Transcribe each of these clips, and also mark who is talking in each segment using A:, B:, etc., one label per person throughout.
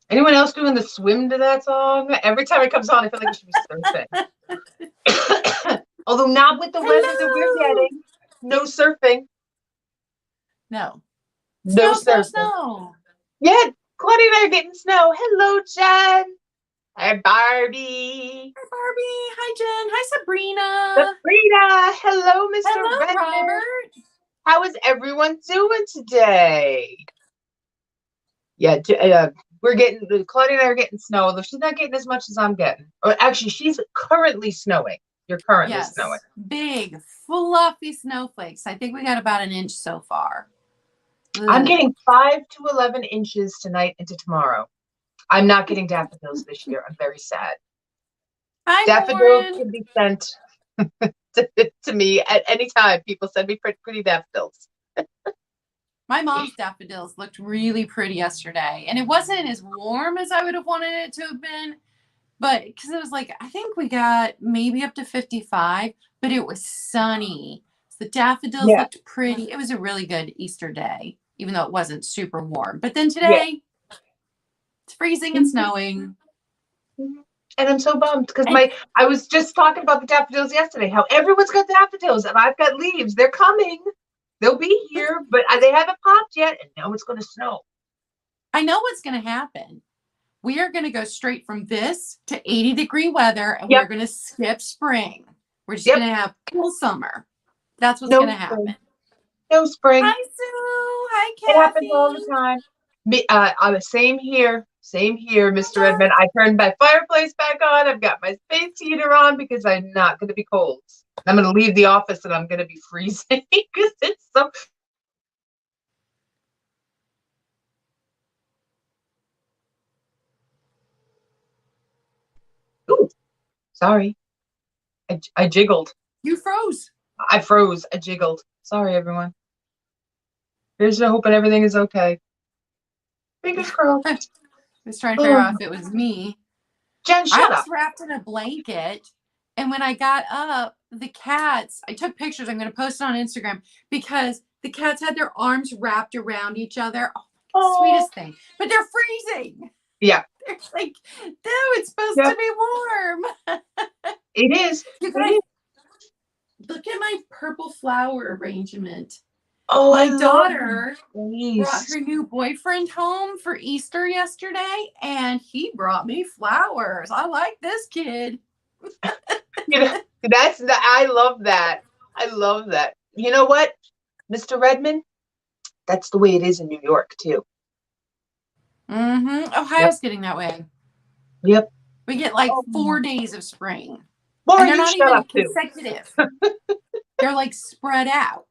A: Anyone else doing the swim to that song? Every time it comes on, I feel like it should be surfing. Although not with the weather that we're getting. No surfing.
B: No.
A: No surfing.
B: Snow.
A: Yeah, Claudia and I are getting snow. Hello, Jen. Hi, Barbie.
B: Hi, Barbie. Hi, Jen. Hi, Sabrina.
A: Sabrina. Hello, Mr.
B: Hello,
A: Redmond.
B: Robert.
A: How is everyone doing today? Yeah, Claudia and I are getting snow, although she's not getting as much as I'm getting. Or actually, she's currently snowing. You're currently snowing.
B: Big, fluffy snowflakes. I think we got about an inch so far. Ugh.
A: I'm getting 5 to 11 inches tonight into tomorrow. I'm not getting daffodils this year. I'm very sad.
B: Hi,
A: daffodils
B: Lauren.
A: can be sent to me at any time. People send me pretty daffodils.
B: My mom's daffodils looked really pretty yesterday, and it wasn't as warm as I would have wanted it to have been, but because it was like, I think we got maybe up to 55, but it was sunny. So the daffodils looked pretty. It was a really good Easter day, even though it wasn't super warm. But then today, it's freezing and snowing.
A: And I'm so bummed because I was just talking about the daffodils yesterday, how everyone's got daffodils and I've got leaves. They're coming. They'll be here, but they haven't popped yet, and now it's going to snow.
B: I know what's going to happen. We are going to go straight from this to 80-degree weather, and we're going to skip spring. We're just going to have cool summer. That's what's going to happen.
A: No spring.
B: Hi, Sue. Hi, Kathy.
A: It happens all the time. Same here. Same here, Mr. Edmund. I turned my fireplace back on. I've got my space heater on because I'm not going to be cold. I'm going to leave the office and I'm going to be freezing because it's so. Ooh, sorry. I jiggled.
B: You froze.
A: I froze. I jiggled. Sorry, everyone. Here's to hoping everything is okay. Fingers crossed.
B: I was trying to figure out if it was me.
A: Jen, shut up.
B: I was wrapped in a blanket, and when I got up, the cats, I took pictures. I'm going to post it on Instagram because the cats had their arms wrapped around each other. Oh, sweetest thing. But they're freezing.
A: Yeah.
B: They're like, no, it's supposed to be warm.
A: It is.
B: Look at my purple flower arrangement.
A: Oh,
B: my daughter brought her new boyfriend home for Easter yesterday, and he brought me flowers. I like this kid.
A: I love that. I love that. You know what, Mr. Redmond? That's the way it is in New York too.
B: Ohio's getting that way.
A: Yep.
B: We get like 4 days of spring.
A: Well,
B: and they're not even consecutive. They're like spread out.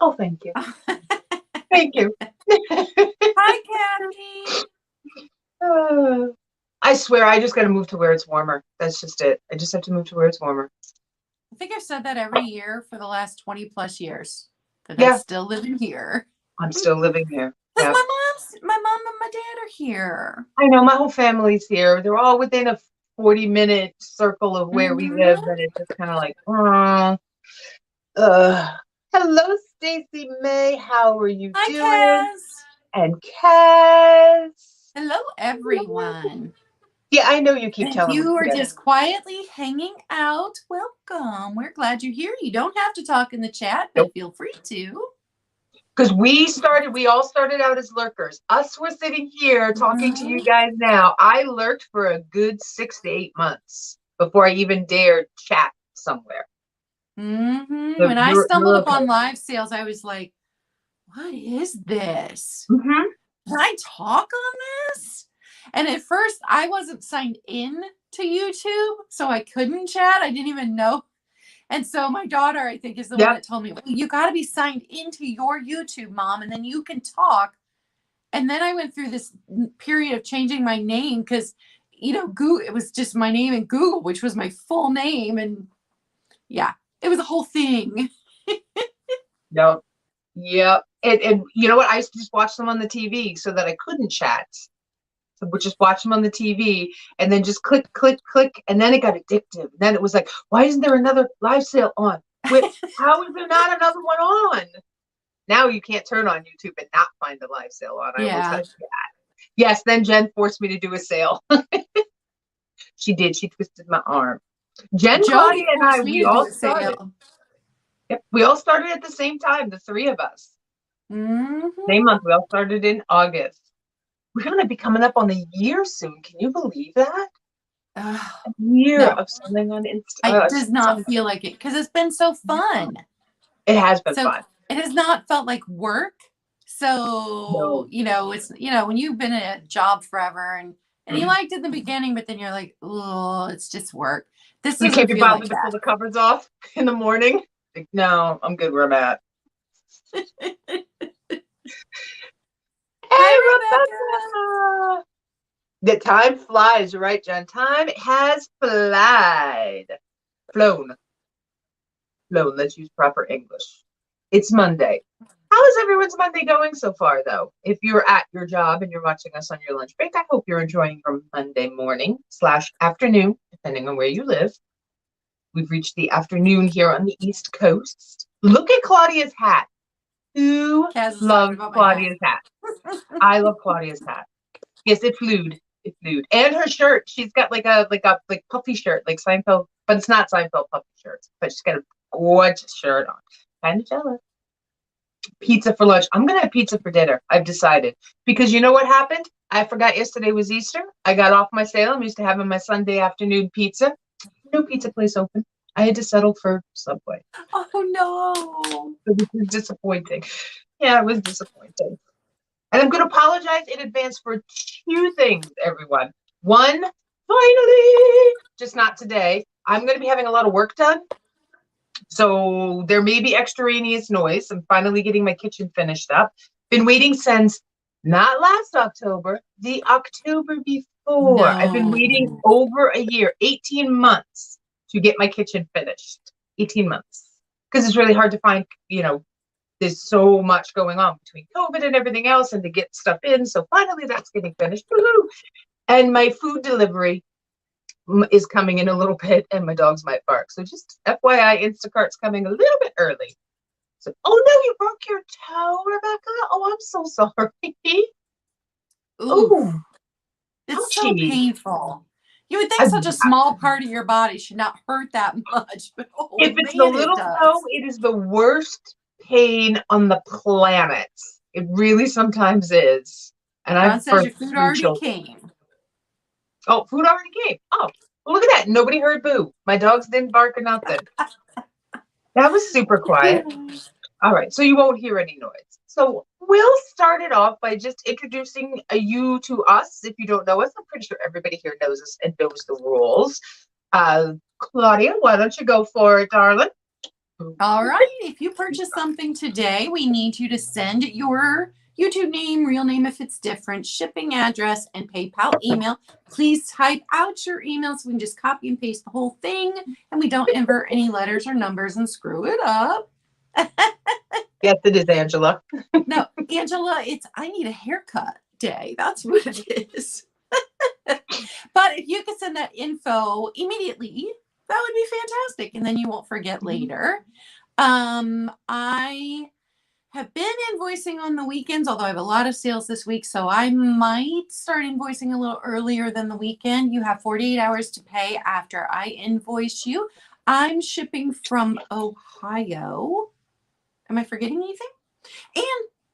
A: Oh, thank you. Thank you.
B: Hi, Kathy.
A: I swear, I just got to move to where it's warmer. That's just it. I just have to move to where it's warmer.
B: I think I've said that every year for the last 20 plus years. That I'm still living here.
A: I'm still living here.
B: Because my mom and my dad are here.
A: I know, my whole family's here. They're all within a 40-minute circle of where we live, and it's just kind of like, hello, Stacy May. How are you doing?
B: Cass.
A: And Cass.
B: Hello, everyone.
A: Yeah, I know you keep telling me.
B: You are just quietly hanging out. Welcome. We're glad you're here. You don't have to talk in the chat, but feel free to.
A: Because we all started out as lurkers. Us were sitting here talking to you guys now. I lurked for a good 6 to 8 months before I even dared chat somewhere.
B: So when I stumbled upon live sales, I was like, what is this? Can I talk on this? And at first, I wasn't signed in to YouTube, so I couldn't chat. I didn't even know. And so my daughter, I think, is the one that told me, well, you got to be signed into your YouTube, Mom, and then you can talk. And then I went through this period of changing my name because Google, it was just my name in Google, which was my full name. And yeah, it was a whole thing.
A: Yep. Yep. And you know what? I used to just watch them on the TV so that I couldn't chat. So we'd just watch them on the TV and then just click, click, click. And then it got addictive. And then it was like, why isn't there another live sale on? How is there not another one on? Now you can't turn on YouTube and not find a live sale on. I will tell you that. Yes, then Jen forced me to do a sale. She did. She twisted my arm. Jen, Claudia, and I, we all started. Yep, we all started at the same time, the three of us. Same month. We all started in August. We're going to be coming up on a year soon. Can you believe that? A year of selling on Instagram.
B: It does not feel like it because it's been so fun.
A: It has been fun.
B: It has not felt like work. So, it's, when you've been in a job forever and you liked it in the beginning, but then you're like, oh, it's just work. This doesn't
A: can't be
B: feel
A: bothered
B: like
A: to
B: that.
A: pull the covers off in the morning. Like, no, I'm good where I'm at. Hey, Rebecca! The time flies, right, Jen? Time has flown. Let's use proper English. It's Monday. How is everyone's Monday going so far, though? If you're at your job and you're watching us on your lunch break, I hope you're enjoying your Monday morning / afternoon, depending on where you live. We've reached the afternoon here on the East Coast. Look at Claudia's hat. Who loves Claudia's hat? I love Claudia's hat. Yes, it flew. And her shirt. She's got like puffy shirt, like Seinfeld, but it's not Seinfeld puffy shirts. But she's got a gorgeous shirt on. Kind of jealous. Pizza for lunch. I'm gonna have pizza for dinner. I've decided because you know what happened? I forgot yesterday was Easter. I got off my sale. I'm used to having my Sunday afternoon pizza. No pizza place open. I had to settle for Subway.
B: Oh no!
A: So this is disappointing. Yeah, it was disappointing. And I'm going to apologize in advance for two things, everyone. One, finally, just not today. I'm going to be having a lot of work done. So there may be extraneous noise. I'm finally getting my kitchen finished up. Been waiting since not last October, the October before. No. I've been waiting over a year, 18 months to get my kitchen finished. 18 months. Because it's really hard to find, there's so much going on between COVID and everything else and to get stuff in. So finally that's getting finished. Woo-hoo. And my food delivery is coming in a little bit and my dogs might bark. So just FYI, Instacart's coming a little bit early. So, oh no, you broke your toe, Rebecca. Oh, I'm so sorry.
B: Ooh. It's so painful. You would think such a small part of your body should not hurt that much. But
A: if it's the little toe, it is the worst pain on the planet. It really sometimes is. And I've
B: says your food already came.
A: Oh, food already came. Oh, well, look at that. Nobody heard boo. My dogs didn't bark or nothing. That was super quiet. All right, so you won't hear any noise. So we'll start it off by just introducing you to us. If you don't know us, I'm pretty sure everybody here knows us and knows the rules. Claudia, why don't you go for it, darling?
B: All right. If you purchase something today, we need you to send your YouTube name, real name if it's different, shipping address, and PayPal email. Please type out your email so we can just copy and paste the whole thing and we don't invert any letters or numbers and screw it up.
A: Yes, it is, Angela.
B: No, Angela, it's I need a haircut day. That's what it is. But if you could send that info immediately, that would be fantastic. And then you won't forget later. I have been invoicing on the weekends, although I have a lot of sales this week. So I might start invoicing a little earlier than the weekend. You have 48 hours to pay after I invoice you. I'm shipping from Ohio. Am I forgetting anything? And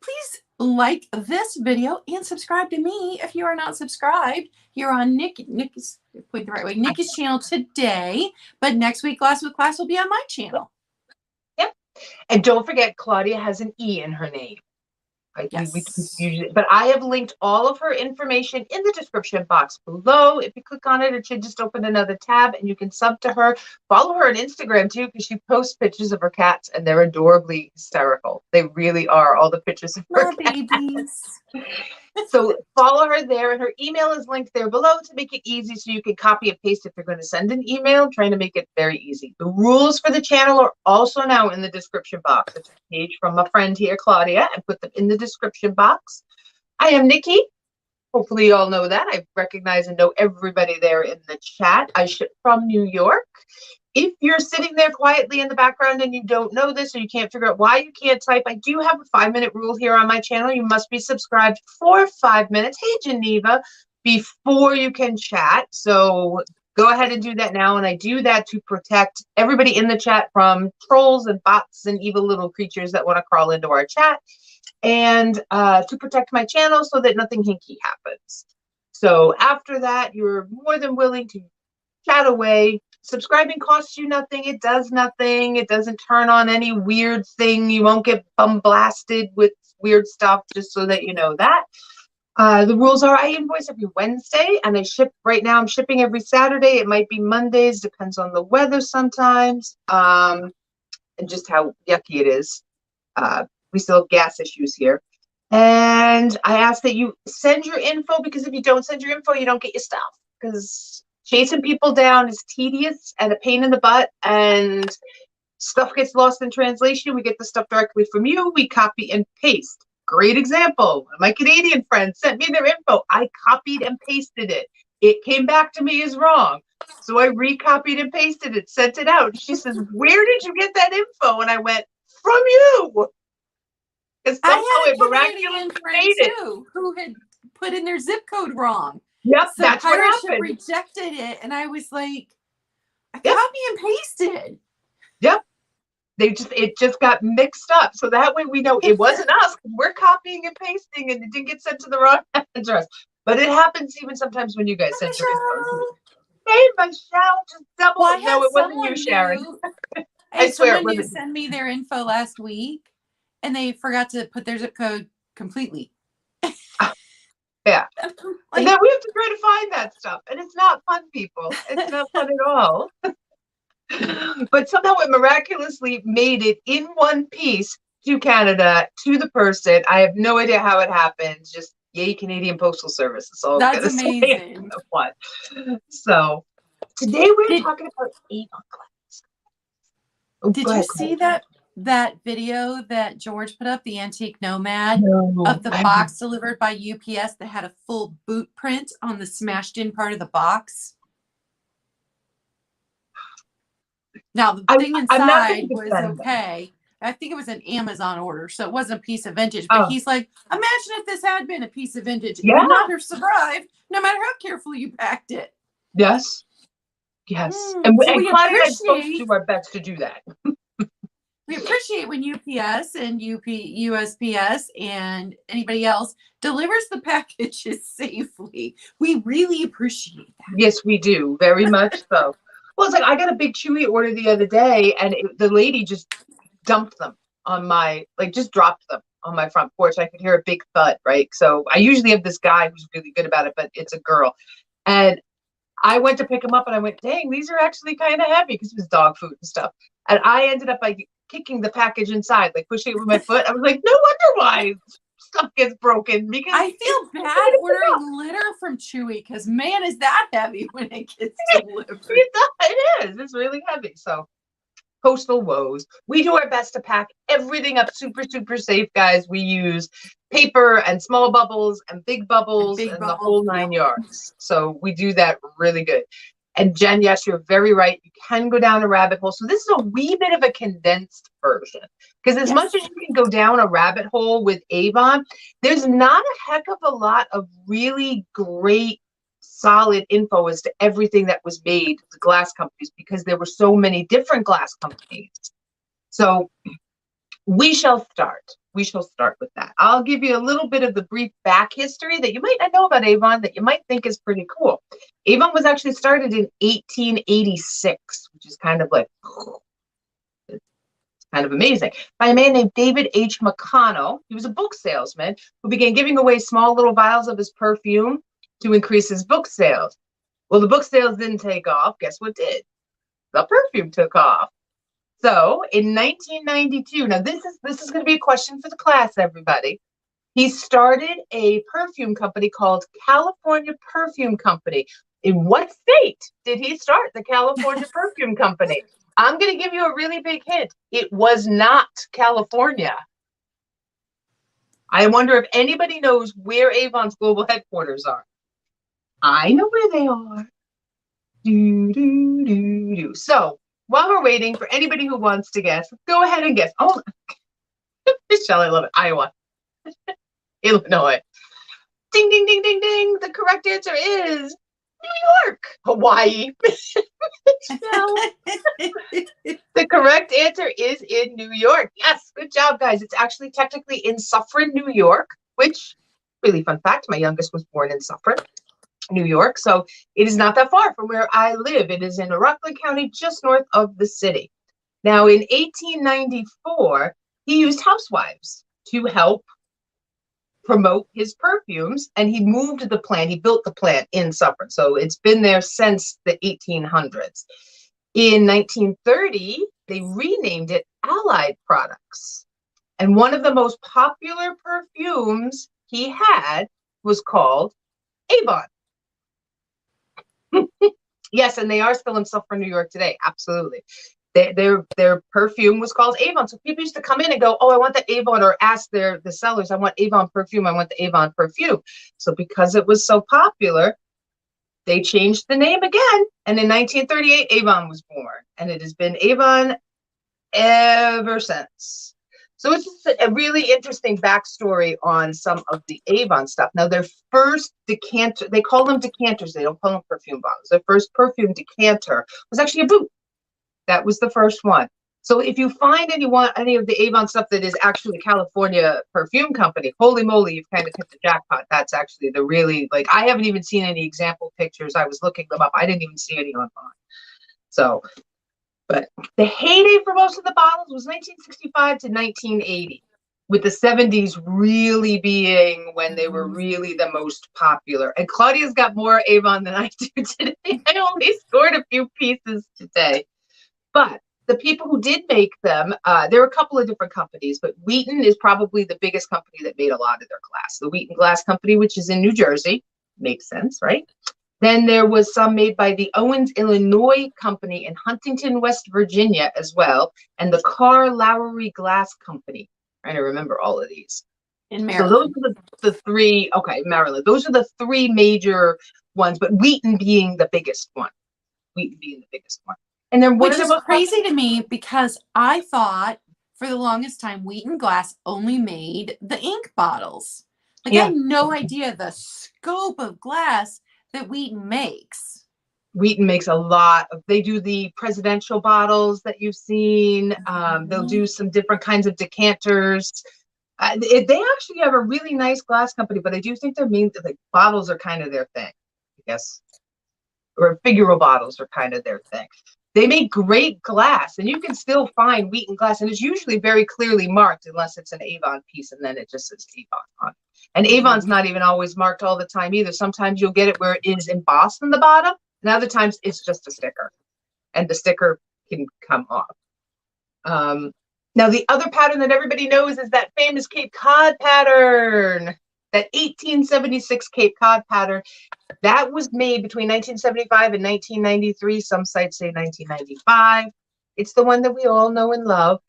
B: please like this video and subscribe to me if you are not subscribed. You're on Nikki's point the right way. Nikki's channel today, but next week, Glass with Class will be on my channel.
A: Yep. And don't forget, Claudia has an E in her name.
B: Yes.
A: But I have linked all of her information in the description box below. If you click on it, it should just open another tab and you can sub to her. Follow her on Instagram too, because she posts pictures of her cats and they're adorably hysterical. They really are, all the pictures of her cats.
B: Babies.
A: So follow her there, and her email is linked there below to make it easy so you can copy and paste if you're going to send an email. I'm trying to make it very easy. The rules for the channel are also now in the description box. It's a page from a friend here, Claudia. I put them in the description box. I am Nikki. Hopefully you all know that. I recognize and know everybody there in the chat. I ship from New York. If you're sitting there quietly in the background and you don't know this, or you can't figure out why you can't type, I do have a 5-minute rule here on my channel. You must be subscribed for 5 minutes. Hey, Geneva, before you can chat. So go ahead and do that now. And I do that to protect everybody in the chat from trolls and bots and evil little creatures that want to crawl into our chat, and to protect my channel so that nothing hinky happens. So after that, you're more than willing to chat away. Subscribing costs you nothing. It does nothing. It doesn't turn on any weird thing. You won't get blasted with weird stuff, just so that you know that. The rules are I invoice every Wednesday, and I ship right now. I'm shipping every Saturday. It might be Mondays, depends on the weather sometimes, and just how yucky it is. We still have gas issues here. And I ask that you send your info, because if you don't send your info, you don't get your stuff, because chasing people down is tedious and a pain in the butt, and stuff gets lost in translation. We get the stuff directly from you. We copy and paste. Great example. My Canadian friend sent me their info. I copied and pasted it. It came back to me as wrong. So I recopied and pasted it, sent it out. She says, "Where did you get that info?" And I went, "From you." Because somehow it miraculously made it.
B: Who had put in their zip code wrong.
A: Yep,
B: So
A: that's what
B: Pirate Ship
A: happened.
B: rejected it, and I was like, I
A: Yep.
B: copy and pasted.
A: Yep. It just got mixed up. So that way we know it wasn't us. We're copying and pasting, and it didn't get sent to the wrong address. But it happens even sometimes when you guys send your info. Hey, Michelle, just double.
B: Well,
A: No, it wasn't you, Sharon. I swear it
B: someone
A: wasn't.
B: sent me their info last week, and they forgot to put their zip code completely.
A: Yeah. And then we have to try to find that stuff. And it's not fun, people. It's not fun at all. But somehow it miraculously made it in one piece to Canada, to the person. I have no idea how it happens. Just yay, Canadian Postal Service. That's all
B: That's
A: I'm gonna
B: amazing.
A: say. So today we're talking about Avon class.
B: Did you see that video that George put up, the Antique Nomad, of the box delivered by UPS that had a full boot print on the smashed in part of the box? Now, the thing inside was okay. I think it was an Amazon order, so it wasn't a piece of vintage. But he's like, imagine if this had been a piece of vintage. It would not have survived, no matter how carefully you packed it.
A: Yes. Yes. And
B: so we
A: Claudia and I both do our best to do that.
B: We appreciate when UPS and USPS and anybody else delivers the packages safely. We really appreciate that.
A: Yes, we do. Very much so. Well, it's like I got a big Chewy order the other day, and the lady just dumped them on my, just dropped them on my front porch. I could hear a big thud, right? So I usually have this guy who's really good about it, but it's a girl. And I went to pick them up, and I went, dang, these are actually kind of heavy, because it was dog food and stuff. And I ended up kicking the package inside, pushing it with my foot. I was like, no wonder why stuff gets broken, because
B: I feel bad ordering litter from Chewy, because man, is that heavy when it gets delivered.
A: It is. It's really heavy. So postal woes. We do our best to pack everything up super, super safe, guys. We use paper and small bubbles and big bubbles and the whole 9 yards. So we do that really good. And Jen, yes, you're very right. You can go down a rabbit hole. So this is a wee bit of a condensed version, because as much as you can go down a rabbit hole with Avon, there's not a heck of a lot of really great, solid info as to everything that was made, the glass companies, because there were so many different glass companies. So we shall start. We shall start with that. I'll give you a little bit of the brief back history that you might not know about Avon that you might think is pretty cool. Avon was actually started in 1886, which is kind of it's kind of amazing, by a man named David H. McConnell. He was a book salesman who began giving away small little vials of his perfume to increase his book sales. Well, the book sales didn't take off. Guess what did? The perfume took off. So in 1992, now this is going to be a question for the class, everybody. He started a perfume company called California Perfume Company. In what state did he start the California Perfume Company? I'm going to give you a really big hint. It was not California. I wonder if anybody knows where Avon's global headquarters are. I know where they are. So while we're waiting for anybody who wants to guess, go ahead and guess. Oh, Michelle, I love it. Iowa. Illinois. Ding, ding, ding, ding, ding. The correct answer is New York. Hawaii. The correct answer is in New York. Yes, good job, guys. It's actually technically in Suffern, New York, which, really fun fact, my youngest was born in Suffern, New York. So it is not that far from where I live. It is in Rockland County, just north of the city. Now, in 1894, he used housewives to help promote his perfumes, and he moved the plant. He built the plant in Suffern. So it's been there since the 1800s. In 1930, they renamed it Allied Products. And one of the most popular perfumes he had was called Avon. Yes, and they are still in Suffern, New York today. Absolutely. Their perfume was called Avon. So people used to come in and go, oh, I want the Avon, or ask the sellers, I want Avon perfume. I want the Avon perfume. So because it was so popular, they changed the name again. And in 1938, Avon was born. And it has been Avon ever since. So it's just a really interesting backstory on some of the Avon stuff. Now, their first decanter, they call them decanters. They don't call them perfume bottles. Their first perfume decanter was actually a boot. That was the first one. So if you find any of the Avon stuff that is actually California Perfume Company, holy moly, you've kind of hit the jackpot. That's actually the really, like, I haven't even seen any example pictures. I was looking them up. I didn't even see any online. So, but the heyday for most of the bottles was 1965 to 1980, with the 70s really being when they were really the most popular. And Claudia's got more Avon than I do today. I only scored a few pieces today. But the people who did make them, there are a couple of different companies, but Wheaton is probably the biggest company that made a lot of their glass. The Wheaton Glass Company, which is in New Jersey, makes sense, right? Then there was some made by the Owens, Illinois Company in Huntington, West Virginia as well, and the Carr Lowry Glass Company. I'm trying to remember all of these.
B: In Maryland.
A: So those are the three, okay, Maryland. Those are the three major ones, but Wheaton being the biggest one. Wheaton being the biggest one. And then
B: which is crazy to me, because I thought for the longest time Wheaton Glass only made the ink bottles. Like, I had no idea the scope of glass that Wheaton makes.
A: Wheaton makes a lot of, they do the presidential bottles that you've seen. They'll do some different kinds of decanters. They actually have a really nice glass company, but I do think like bottles are kind of their thing, I guess. Or figural bottles are kind of their thing. They make great glass, and you can still find Wheaton glass, and it's usually very clearly marked unless it's an Avon piece, and then it just says Avon on it. And Avon's not even always marked all the time either. Sometimes you'll get it where it is embossed in the bottom, and other times it's just a sticker, and the sticker can come off. Now, the other pattern that everybody knows is that famous Cape Cod pattern, that 1876 Cape Cod pattern. That was made between 1975 and 1993. Some sites say 1995. It's the one that we all know and love.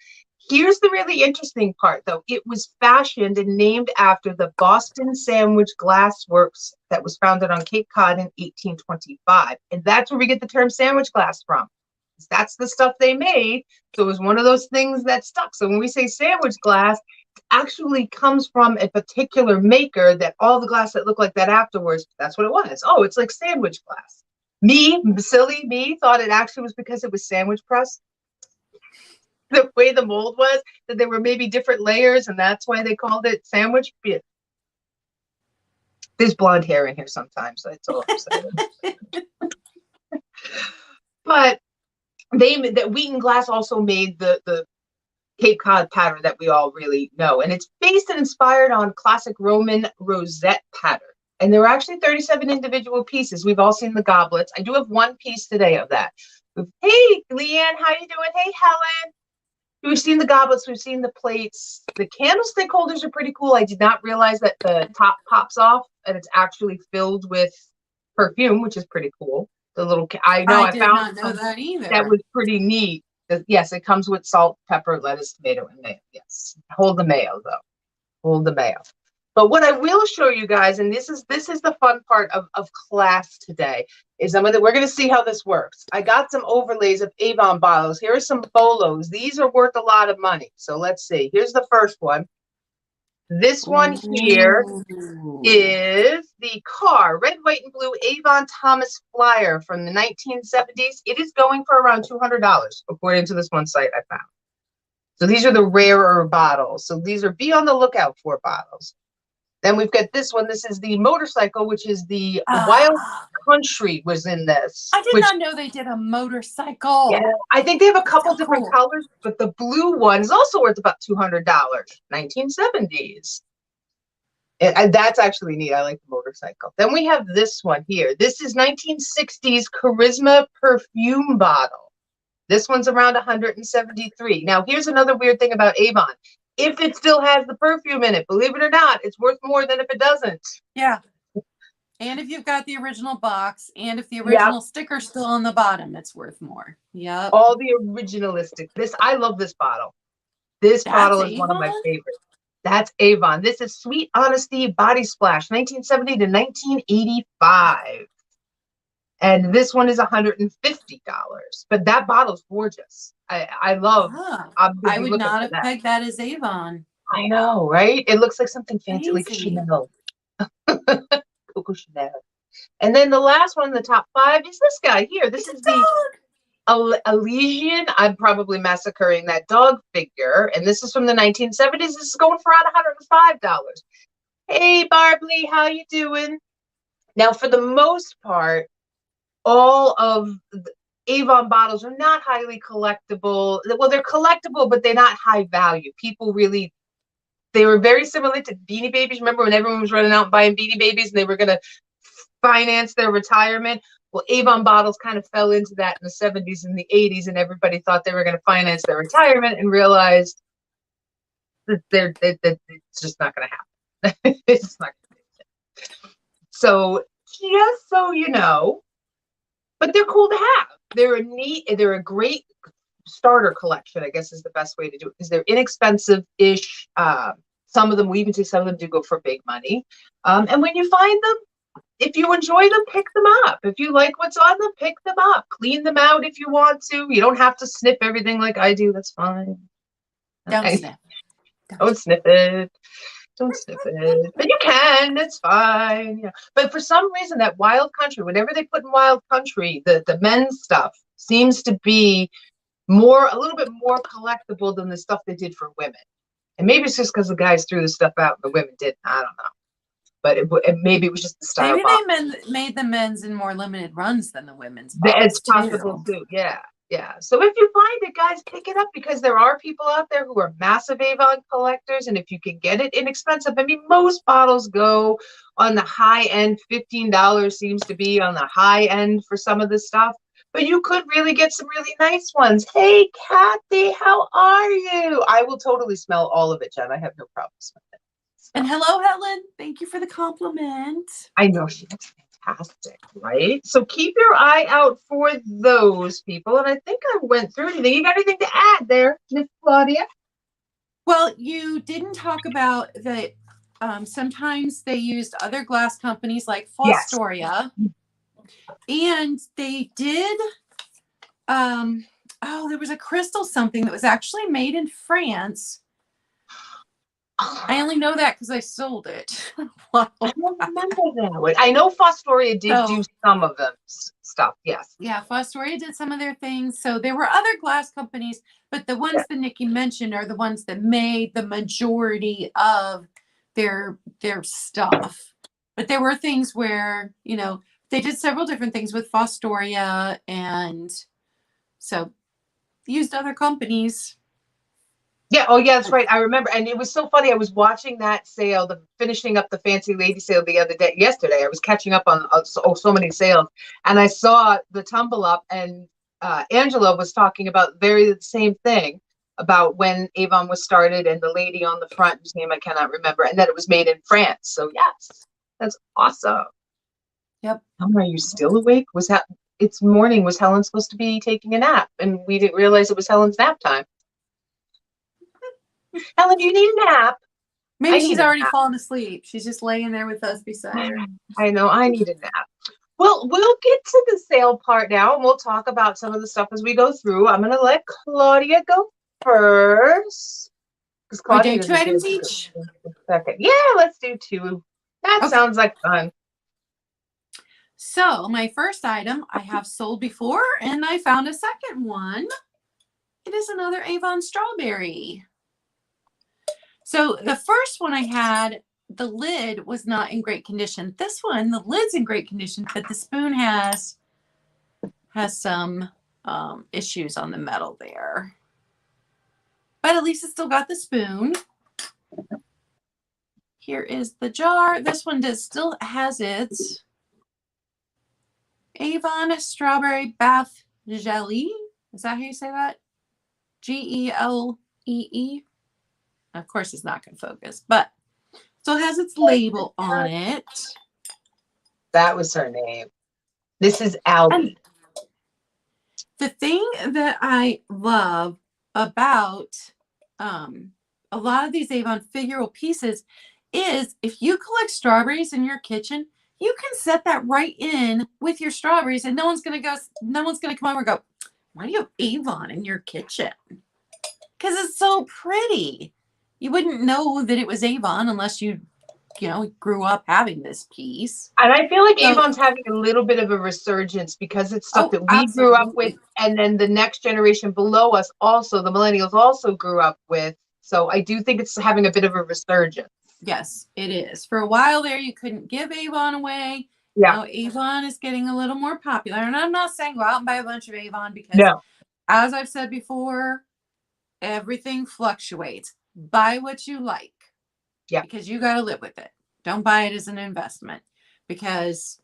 A: Here's the really interesting part, though. It was fashioned and named after the Boston Sandwich Glass Works that was founded on Cape Cod in 1825. And that's where we get the term sandwich glass from. That's the stuff they made. So it was one of those things that stuck. So when we say sandwich glass, actually comes from a particular maker that all the glass that looked like that afterwards, that's what it was. Oh, it's like sandwich glass. Silly me, thought it actually was because it was sandwich press. The way the mold was, that there were maybe different layers, and that's why they called it sandwich. There's blonde hair in here sometimes, so it's all upsetting. But that Wheaton Glass also made the Cape Cod pattern that we all really know. And it's based and inspired on classic Roman rosette pattern. And there were actually 37 individual pieces. We've all seen the goblets. I do have one piece today of that. Hey, Leanne, how you doing? Hey, Helen. We've seen the goblets, we've seen the plates. The candlestick holders are pretty cool. I did not realize that the top pops off and it's actually filled with perfume, which is pretty cool. The little, I know
B: I
A: I
B: did
A: found
B: not know that either.
A: that was pretty neat. Yes, it comes with salt, pepper, lettuce, tomato, and mayo. Yes, hold the mayo though. Hold the mayo. But what I will show you guys, and this is the fun part of class today, is we're gonna see how this works. I got some overlays of Avon bottles. Here are some bolos. These are worth a lot of money. So let's see. Here's the first one. This one here is the car, red, white, and blue Avon Thomas Flyer from the 1970s. It is going for around $200, according to this one site I found. So these are the rarer bottles. So these are be on the lookout for bottles. Then we've got this one. This is the motorcycle, which is the Wild Country was in this.
B: I did not know they did a motorcycle.
A: Yeah, I think they have a couple
B: So
A: different
B: cool.
A: colors, but the blue one is also worth about $200, 1970s. And that's actually neat. I like the motorcycle. Then we have this one here. This is 1960s Charisma perfume bottle. This one's around 173. Now, here's another weird thing about Avon. If it still has the perfume in it, believe it or not, it's worth more than if it doesn't.
B: Yeah. And if you've got the original box, and if the original sticker's still on the bottom, it's worth more. Yep.
A: All the originalistic. I love this bottle. This bottle is one of my favorites. That's Avon. This is Sweet Honesty Body Splash, 1970 to 1985. And this one is $150. But that bottle's gorgeous. I love.
B: I would not have pegged that as Avon.
A: I know, right? It looks like something fancy, like
B: Crazy.
A: Chanel. Coco Chanel. And then the last one in the top 5 is this guy here. This is the Elysian. I'm probably massacring that dog figure. And this is from the 1970s. This is going for around $105. Hey, Barbly, how you doing? Now, for the most part, all of the Avon bottles are not highly collectible. Well, they're collectible, but they're not high value. People really, they were very similar to Beanie Babies. Remember when everyone was running out and buying Beanie Babies and they were going to finance their retirement? Well, Avon bottles kind of fell into that in the 70s and the 80s, and everybody thought they were going to finance their retirement and realized that it's just not going to happen. It's not going to happen. So just so you know, but they're cool to have. They're a great starter collection, I guess is the best way to do it, because they're inexpensive-ish. Some of them, we even see some of them do go for big money. And when you find them, if you enjoy them, pick them up. If you like what's on them, pick them up. Clean them out if you want to. You don't have to sniff everything like I do. That's fine.
B: Don't sniff.
A: Don't sniff it. Don't sniff it. But you can. It's fine. Yeah. But for some reason, that Wild Country, whatever they put in Wild Country, the men's stuff seems to be a little bit more collectible than the stuff they did for women. And maybe it's just because the guys threw the stuff out and the women didn't. I don't know. But maybe it was just the style.
B: Maybe they made the men's in more limited runs than the women's.
A: It's possible too. Yeah. Yeah. So if you find it, guys, pick it up, because there are people out there who are massive Avon collectors. And if you can get it inexpensive, I mean, most bottles go on the high end. $15 seems to be on the high end for some of this stuff. But you could really get some really nice ones. Hey, Kathy, how are you? I will totally smell all of it, Jen. I have no problem smelling it.
B: And hello, Helen. Thank you for the compliment.
A: I know, she looks fantastic, right? So keep your eye out for those people. And I think I went through anything. You got anything to add there, Miss Claudia?
B: Well, you didn't talk about that. Sometimes they used other glass companies like Fostoria. Yes. And they did, there was a crystal something that was actually made in France. I only know that because I sold it.
A: I don't remember that one. I know Fostoria did do some of them stuff, yes.
B: Yeah, Fostoria did some of their things. So there were other glass companies, but the ones that Nikki mentioned are the ones that made the majority of their stuff. But there were things where, they did several different things with Fostoria, and so used other companies.
A: Yeah. Oh, yeah, that's right. I remember. And it was so funny. I was watching that sale, finishing up the Fancy Lady sale yesterday. I was catching up on so many sales, and I saw the tumble up, and Angela was talking about the same thing. about when Avon was started and the lady on the front whose name I cannot remember, and that it was made in France. So yes, that's awesome.
B: Yep.
A: Are you still awake? It's morning. Was Helen supposed to be taking a nap? And we didn't realize it was Helen's nap time. Helen, do you need a nap?
B: Maybe she's already fallen asleep. She's just laying there with us beside her.
A: I know, I need a nap. Well, we'll get to the sale part now, and we'll talk about some of the stuff as we go through. I'm going to let Claudia go first. Because Claudia
B: do 2 items each?
A: Second. Yeah, let's do 2. That sounds like fun.
B: So my first item I have sold before, and I found a second one. It is another Avon strawberry. So the first one I had, the lid was not in great condition. This one, the lid's in great condition, but the spoon has some issues on the metal there. But at least it still got the spoon. Here is the jar. This one still has its Avon strawberry bath jelly. Is that how you say that? G-E-L-E-E. Of course, it's not going to focus, but still has its label on it.
A: That was her name. This is Albie.
B: The thing that I love about a lot of these Avon figural pieces is if you collect strawberries in your kitchen, you can set that right in with your strawberries, and no one's gonna come over and go, why do you have Avon in your kitchen? Because it's so pretty. You wouldn't know that it was Avon unless you grew up having this piece.
A: And I feel like Avon's having a little bit of a resurgence because it's stuff that we grew up with, and then the next generation below us also, the millennials also grew up with. So I do think it's having a bit of a resurgence.
B: Yes, it is. For a while there, you couldn't give Avon away.
A: Yeah.
B: Now Avon is getting a little more popular. And I'm not saying go out and buy a bunch of Avon because, as I've said before, everything fluctuates. Buy what you like.
A: Yeah.
B: Because you got to live with it. Don't buy it as an investment because,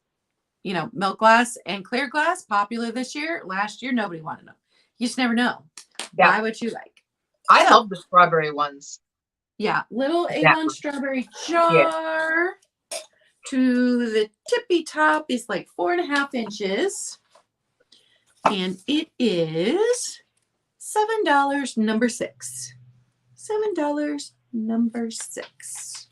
B: milk glass and clear glass, popular this year. Last year, nobody wanted them. You just never know. Yeah. Buy what you like.
A: I love the strawberry ones.
B: Yeah. Little Avon strawberry jar to the tippy top is like 4.5 inches. And it is $7, number 6. $7, number 6.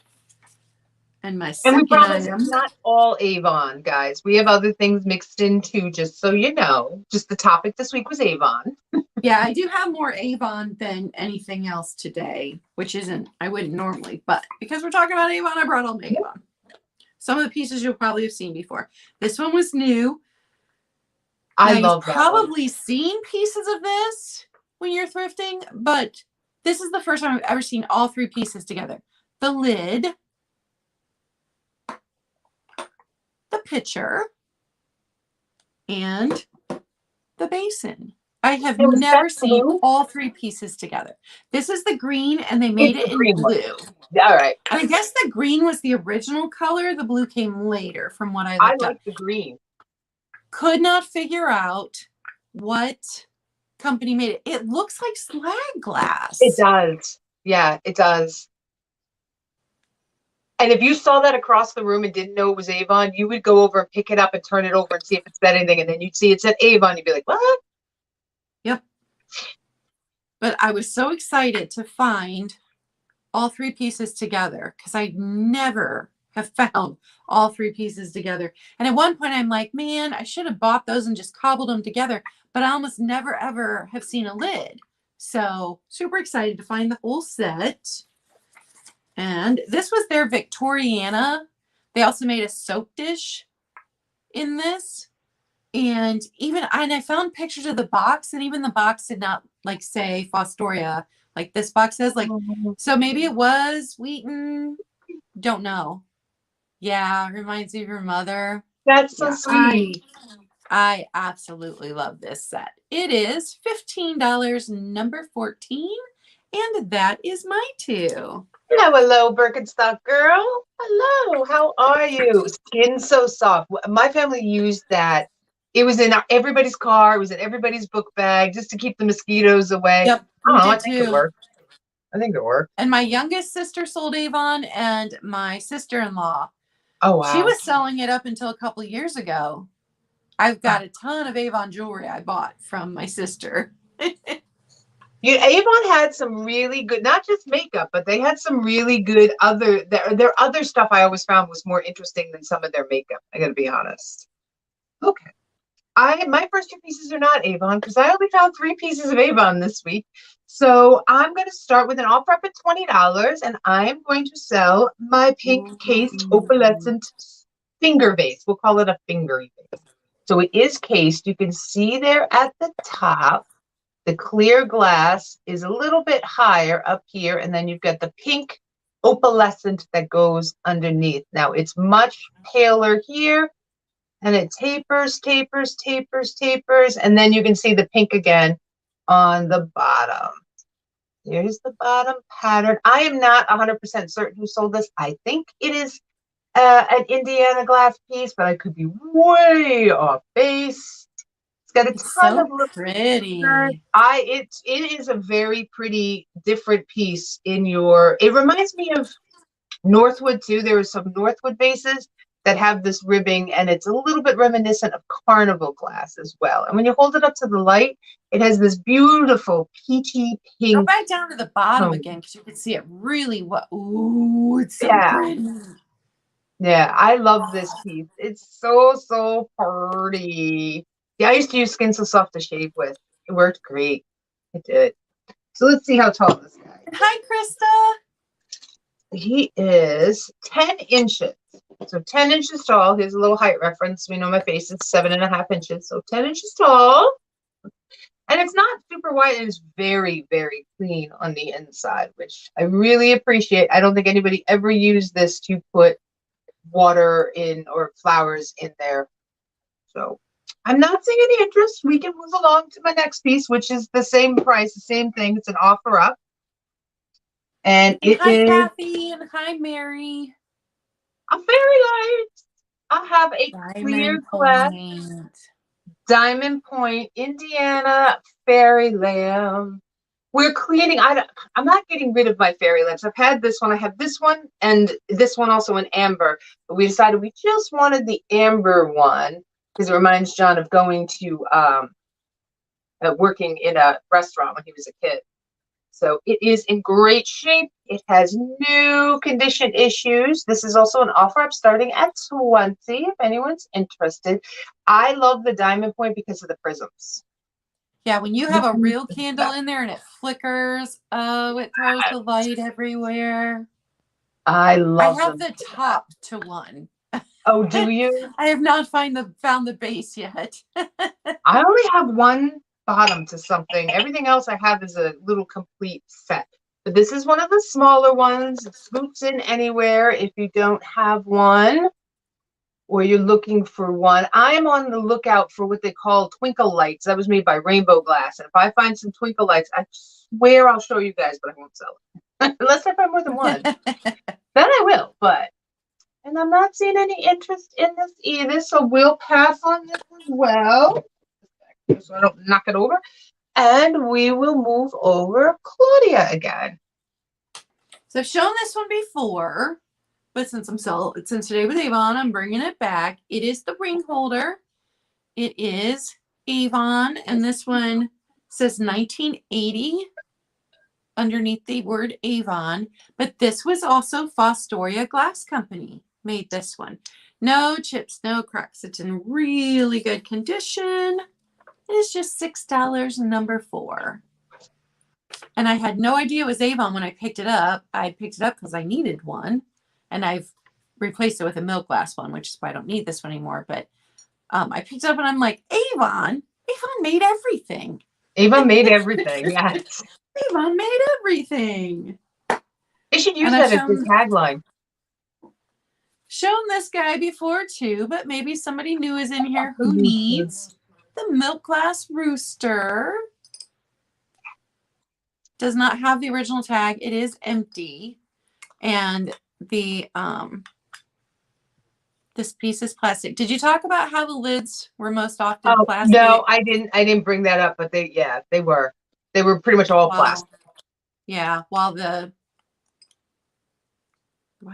B: And my second item.
A: It's not all Avon, guys. We have other things mixed in too, just so you know. Just the topic this week was Avon.
B: Yeah, I do have more Avon than anything else today, which I wouldn't normally, but because we're talking about Avon, I brought all my Avon. Some of the pieces you'll probably have seen before. This one was new.
A: I love that.
B: You've probably seen pieces of this when you're thrifting, but this is the first time I've ever seen all 3 pieces together. The lid, the pitcher, and the basin. I have never seen all 3 pieces together. This is the green, and they made it in blue.
A: All right.
B: And I guess the green was the original color. The blue came later from what I looked up.
A: I like the green.
B: Could not figure out what company made it. It looks like slag glass.
A: It does. Yeah, it does. And if you saw that across the room and didn't know it was Avon, you would go over and pick it up and turn it over and see if it said anything. And then you'd see it said Avon. You'd be like, what?
B: Yep. But I was so excited to find all 3 pieces together because I never have found all 3 pieces together. And at one point I'm like, man, I should have bought those and just cobbled them together. But I almost never, ever have seen a lid. So super excited to find the whole set. And this was their Victoriana. They also made a soap dish in this. And I found pictures of the box, and even the box did not say Fostoria like this box says. So maybe it was Wheaton. Don't know. Yeah, reminds me of your mother.
A: That's so sweet.
B: I absolutely love this set. It is $15, number 14, and that is my 2.
A: Hello, Birkenstock girl. Hello, how are you? Skin so soft. My family used that It was in everybody's car. It was in everybody's book bag just to keep the mosquitoes away.
B: Yep,
A: I
B: we
A: don't know. I
B: did
A: think it
B: too.
A: worked. I think it worked.
B: And my youngest sister sold Avon, and my sister-in-law,
A: Oh,
B: she
A: wow.
B: was selling it up until a couple years ago. I've got a ton of Avon jewelry I bought from my sister.
A: Avon had some really good, not just makeup, but they had some really good their other stuff I always found was more interesting than some of their makeup. I gotta be honest. Okay. My first two pieces are not Avon because I only found 3 pieces of Avon this week. So I'm going to start with an offer up at $20, and I am going to sell my pink cased opalescent finger vase. We'll call it a finger vase. So it is cased. You can see there at the top, the clear glass is a little bit higher up here, and then you've got the pink opalescent that goes underneath. Now it's much paler here. And it tapers, tapers, tapers, tapers, and then you can see the pink again on the bottom. Here's the bottom pattern. I am not 100% certain who sold this. I think it is an Indiana glass piece, but I could be way off base. It's got a ton
B: So
A: of little
B: pretty.
A: it is a very pretty different piece in your. It reminds me of Northwood too. There are some Northwood vases that have this ribbing, and it's a little bit reminiscent of carnival glass as well. And when you hold it up to the light, it has this beautiful peachy
B: Go
A: pink
B: back down to the bottom
A: tone.
B: again because you can see it really well. Ooh, it's so
A: Yeah,
B: pretty.
A: yeah, I love this piece. It's so, so pretty. Yeah, I used to use Skin So Soft to shave with. It worked great. It did. So let's see how tall this guy is.
B: Hi, Krista.
A: He is 10 inches. So 10 inches tall. Here's a little height reference. We know my face is 7.5 inches. So 10 inches tall. And it's not super wide. It is very, very clean on the inside, which I really appreciate. I don't think anybody ever used this to put water in or flowers in there. So I'm not seeing any interest. We can move along to my next piece, which is the same price, the same thing. It's an offer up. And
B: And
A: it
B: hi,
A: is
B: Kathy, and hi, Mary.
A: a fairy light. I have a clear
B: Diamond
A: glass
B: Point.
A: Diamond Point, Indiana fairy lamp. We're cleaning. I'm not getting rid of my fairy lamps. I've had this one. I have this one and this one also in amber. But we decided we just wanted the amber one because it reminds John of going to working in a restaurant when he was a kid. So it is in great shape. It has no condition issues. This is also an offer up starting at 20 if anyone's interested. I love the Diamond Point because of the prisms.
B: Yeah, when you have a real candle in there and it flickers, oh, it throws the light everywhere.
A: I
B: I
A: love
B: have
A: them.
B: the top to one.
A: Oh, do you?
B: I have not found the base yet.
A: I only have one bottom to something. Everything else I have is a little complete set. But this is one of the smaller ones. It scoops in anywhere if you don't have one or you're looking for one. I am on the lookout for what they call twinkle lights. That was made by Rainbow Glass. And if I find some twinkle lights, I swear I'll show you guys, but I won't sell it. Unless I find more than one. Then I will, and I'm not seeing any interest in this either, so we'll pass on this as well. So I don't knock it over. And we will move over Claudia again.
B: So I've shown this one before, but since today with Avon, I'm bringing it back. It is the ring holder. It is Avon, and this one says 1980 underneath the word Avon, but this was also Fostoria Glass Company made this one. No chips, no cracks. It's in really good condition. It is just $6, number 4. And I had no idea it was Avon when I picked it up. I picked it up because I needed one, and I've replaced it with a milk glass one, which is why I don't need this one anymore. But I picked it up and I'm like, Avon made everything.
A: Avon made everything, yes.
B: Avon made everything.
A: They should use that as the tagline.
B: Shown this guy before too, but maybe somebody new is in here who needs the milk glass rooster. Does not have the original tag. It is empty. And the This piece is plastic. Did you talk about how the lids were most often
A: Oh,
B: plastic?
A: no, I didn't bring that up, but they were pretty much all plastic.
B: Yeah, why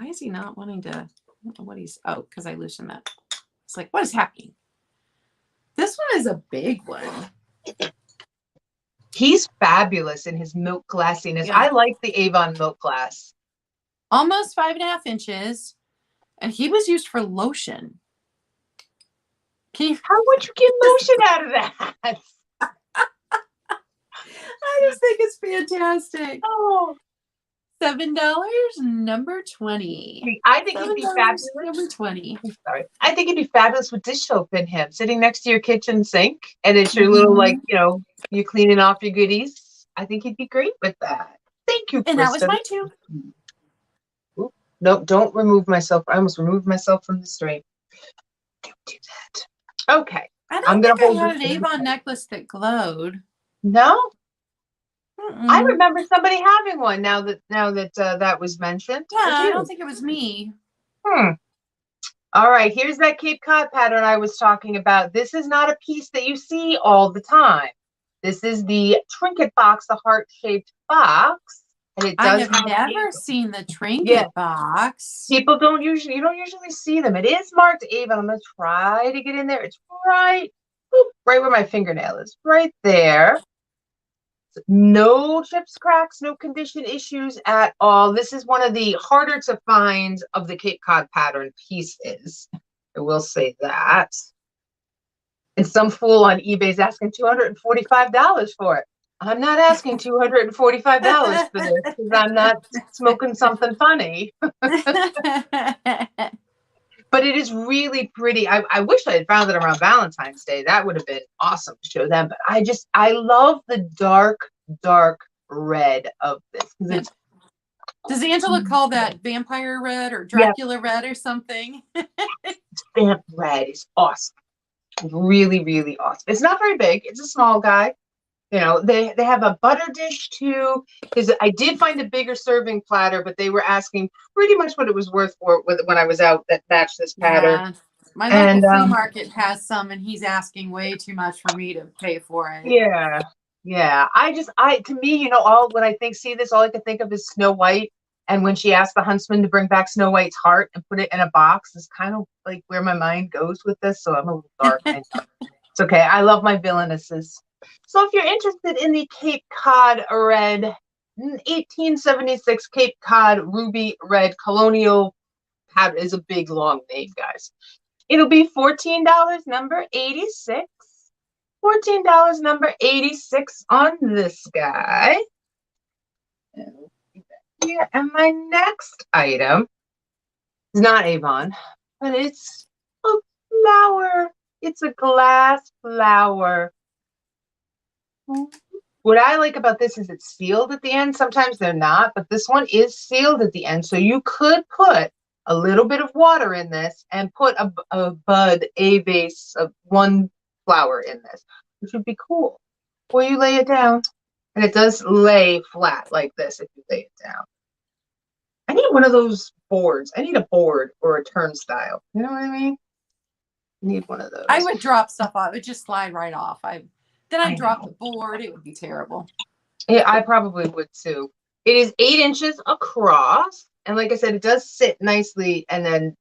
B: is he not wanting to, I don't know what because I loosened that. It's like, what is happening? This one is a big one.
A: He's fabulous in his milk glassiness.
B: Yeah.
A: I like the Avon milk glass.
B: Almost 5.5 inches. And he was used for lotion.
A: How would you get lotion out of that?
B: I just think it's fantastic.
A: Oh,
B: $7, number 20.
A: I think he'd be fabulous.
B: Number 20.
A: I'm sorry. I think he'd be fabulous with dish soap in him, sitting next to your kitchen sink, and it's your little, like, you're cleaning off your goodies. I think he'd be great with that. Thank you, Kristen.
B: And that was mine too.
A: Ooh, no, don't remove myself. I almost removed myself from the stream. Don't do that. Okay.
B: I don't think I had an Avon necklace that glowed.
A: No?
B: Mm-mm.
A: I remember somebody having one now that that was mentioned.
B: Yeah, I don't think it was me.
A: All right, here's that Cape Cod pattern I was talking about. This is not a piece that you see all the time. This is the trinket box, the heart-shaped box. And it does
B: I have never seen the trinket box.
A: You don't usually see them. It is marked Avon. I'm gonna try to get in there. It's right where my fingernail is, right there. No chips, cracks, no condition issues at all. This is one of the harder to find of the Cape Cod pattern pieces. I will say that. And some fool on eBay is asking $245 for it. I'm not asking $245 for this because I'm not smoking something funny. But it is really pretty. I wish I had found it around Valentine's Day. That would have been awesome to show them. But I love the dark red of this.
B: Does Angela call that vampire red or Dracula red or something?
A: Vamp red is awesome. Really, really awesome. It's not very big. It's a small guy. They have a butter dish too, because I did find a bigger serving platter, but they were asking pretty much what it was worth for it when I was out that matched this pattern.
B: Yeah. My local flea market has some, and he's asking way too much for me to pay for it.
A: Yeah. To me, when I see this, all I can think of is Snow White. And when she asked the huntsman to bring back Snow White's heart and put it in a box, is kind of like where my mind goes with this. So I'm a little dark. It's okay. I love my villainesses. So if you're interested in the Cape Cod Red 1876 Cape Cod Ruby Red Colonial pattern, is a big long name, guys. It'll be $14, number 86. $14, number 86 on this guy. Here, and my next item is not Avon, but it's a flower. It's a glass flower. What I like about this is it's sealed at the end. Sometimes they're not, but this one is sealed at the end. So you could put a little bit of water in this and put a base of one flower in this, which would be cool. Or you lay it down, and it does lay flat like this if you lay it down. I need one of those boards. I need a board or a turnstile. You know what I mean? I need one of those.
B: I would drop stuff off. It would just slide right off. Then I'd drop the board. It would be terrible.
A: Yeah, I probably would too. It is 8 inches across. And like I said, it does sit nicely. And then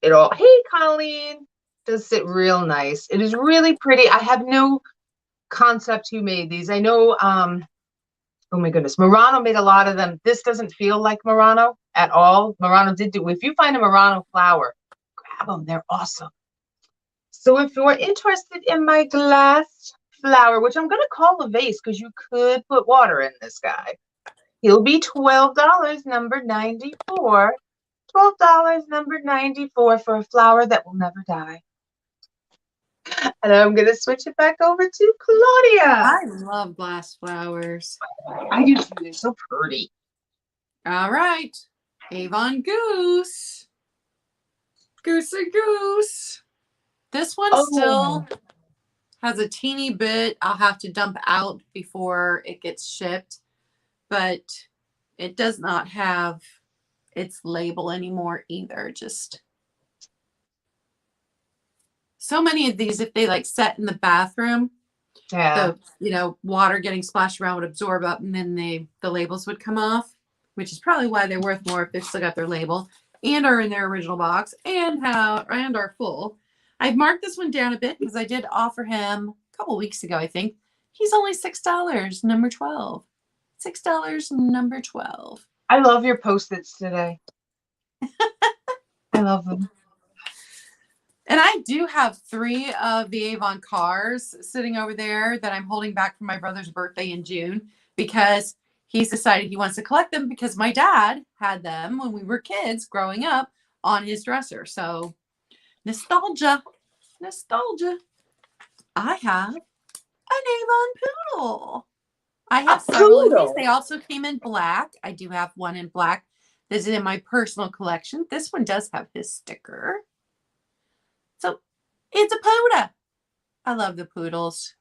A: hey, Colleen, does sit real nice. It is really pretty. I have no concept who made these. I know, oh my goodness, Murano made a lot of them. This doesn't feel like Murano at all. Murano did do, if you find a Murano flower, grab them. They're awesome. So if you're interested in my glass flower, which I'm going to call a vase because you could put water in this guy, he'll be $12, number 94. $12, number 94 for a flower that will never die. And I'm going to switch it back over to Claudia.
B: I love glass flowers.
A: I do too. They're so pretty.
B: All right. Avon Goose. Goosey Goose. This one still has a teeny bit I'll have to dump out before it gets shipped, but it does not have its label anymore either. Just so many of these, if they like set in the bathroom,
A: Yeah.
B: the water getting splashed around would absorb up, and then the labels would come off, which is probably why they're worth more if they've still got their label and are in their original box and are full. I've marked this one down a bit because I did offer him a couple weeks ago, I think. He's only $6, number 12. $6, number 12.
A: I love your Post-its today. I love them.
B: And I do have 3 of the Avon cars sitting over there that I'm holding back for my brother's birthday in June because he's decided he wants to collect them because my dad had them when we were kids growing up on his dresser. So nostalgia. I have an Avon poodle. I have several of these. They also came in black. I do have one in black. This is in my personal collection. This one does have his sticker. So it's a poodle. I love the poodles.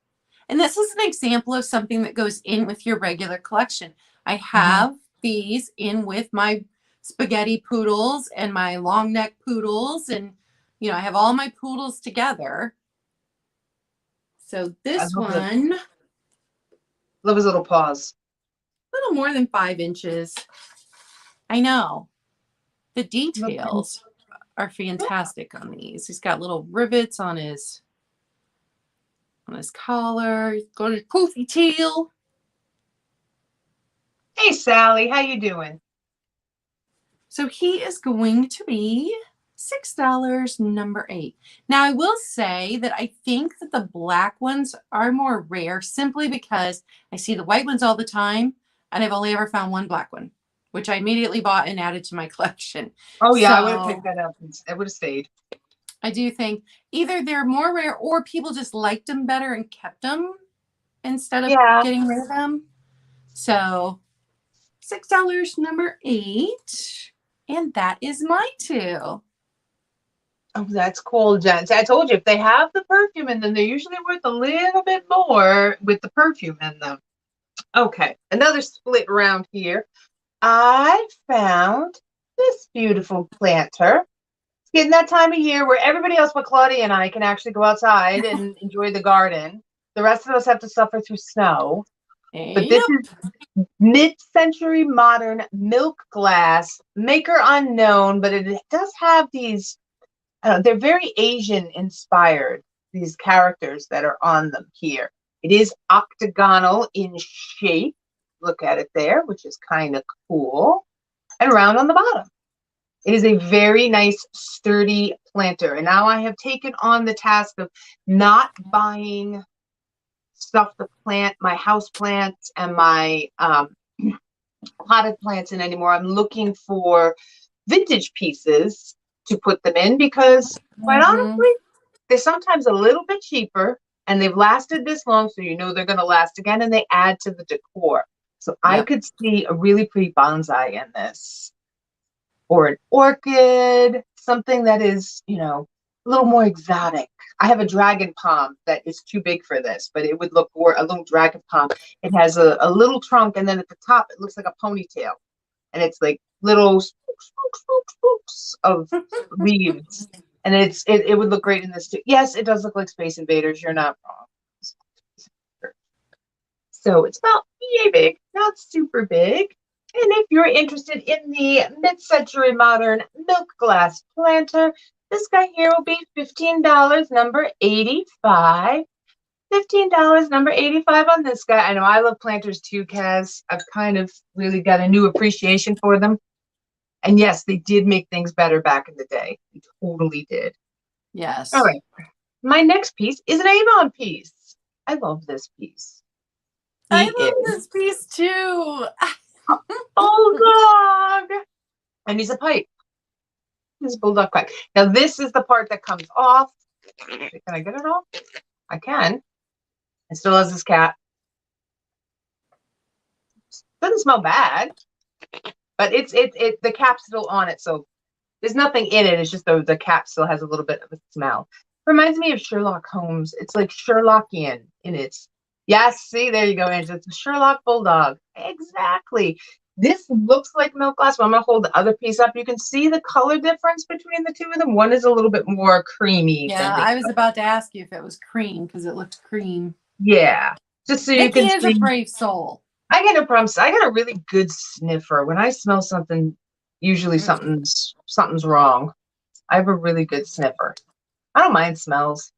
B: And this is an example of something that goes in with your regular collection. I have these in with my spaghetti poodles and my long neck poodles. And, I have all my poodles together. So this one.
A: Love his little paws.
B: A little more than 5 inches. I know. The details are fantastic on these. He's got little rivets on his collar. He's got his poofy tail.
A: Hey, Sally, how you doing?
B: So he is going to be $6, number 8. Now, I will say that I think that the black ones are more rare simply because I see the white ones all the time, and I've only ever found one black one, which I immediately bought and added to my collection.
A: Oh, yeah, I would have picked that up. It would have stayed.
B: I do think either they're more rare or people just liked them better and kept them instead of getting rid of them. So $6, number 8. And that is my 2.
A: Oh, that's cool, Jen. I told you, if they have the perfume in them, they're usually worth a little bit more with the perfume in them. Okay, another split round here. I found this beautiful planter. It's getting that time of year where everybody else but Claudia and I can actually go outside and enjoy the garden. The rest of us have to suffer through snow. But this is mid-century modern milk glass, maker unknown, but it does have these, they're very Asian inspired, these characters that are on them here. It is octagonal in shape. Look at it there, which is kind of cool. And round on the bottom. It is a very nice, sturdy planter. And now I have taken on the task of not buying stuff to plant my house plants and my potted plants in anymore. I'm looking for vintage pieces to put them in because, quite honestly, they're sometimes a little bit cheaper and they've lasted this long, so they're going to last again, and they add to the decor. So I could see a really pretty bonsai in this, or an orchid, something that is, a little more exotic. I have a dragon palm that is too big for this, but it would look more a little dragon palm. It has a little trunk, and then at the top, it looks like a ponytail. And it's like little spooks of leaves. And it would look great in this too. Yes, it does look like Space Invaders. You're not wrong. So it's about yay big, not super big. And if you're interested in the mid-century modern milk glass planter, this guy here will be $15, number 85. $15, number 85 on this guy. I know I love planters too, Kaz. I've kind of really got a new appreciation for them. And yes, they did make things better back in the day. They totally did.
B: Yes.
A: All right. My next piece is an Avon piece. I love this piece.
B: I love this piece too.
A: Bulldog. And he's a pipe. He's a bulldog pipe. Now this is the part that comes off. Can I get it off? I can. It still has this cap. Doesn't smell bad, but the cap's still on it, so there's nothing in it. It's just the cap still has a little bit of a smell. Reminds me of Sherlock Holmes. It's like Sherlockian in its. Yes, see, there you go, Angela. It's a Sherlock Bulldog. Exactly. This looks like milk glass, but I'm gonna hold the other piece up. You can see the color difference between the two of them. One is a little bit more creamy
B: Yeah,
A: than the
B: I was
A: other.
B: about to ask you if it was cream because it looked cream.
A: Yeah, just so you
B: Nikki
A: can
B: is a
A: see.
B: brave soul.
A: I get no problems. I got a really good sniffer. When I smell something, usually
B: Mm.
A: something's wrong. I have a really good sniffer. I don't mind smells.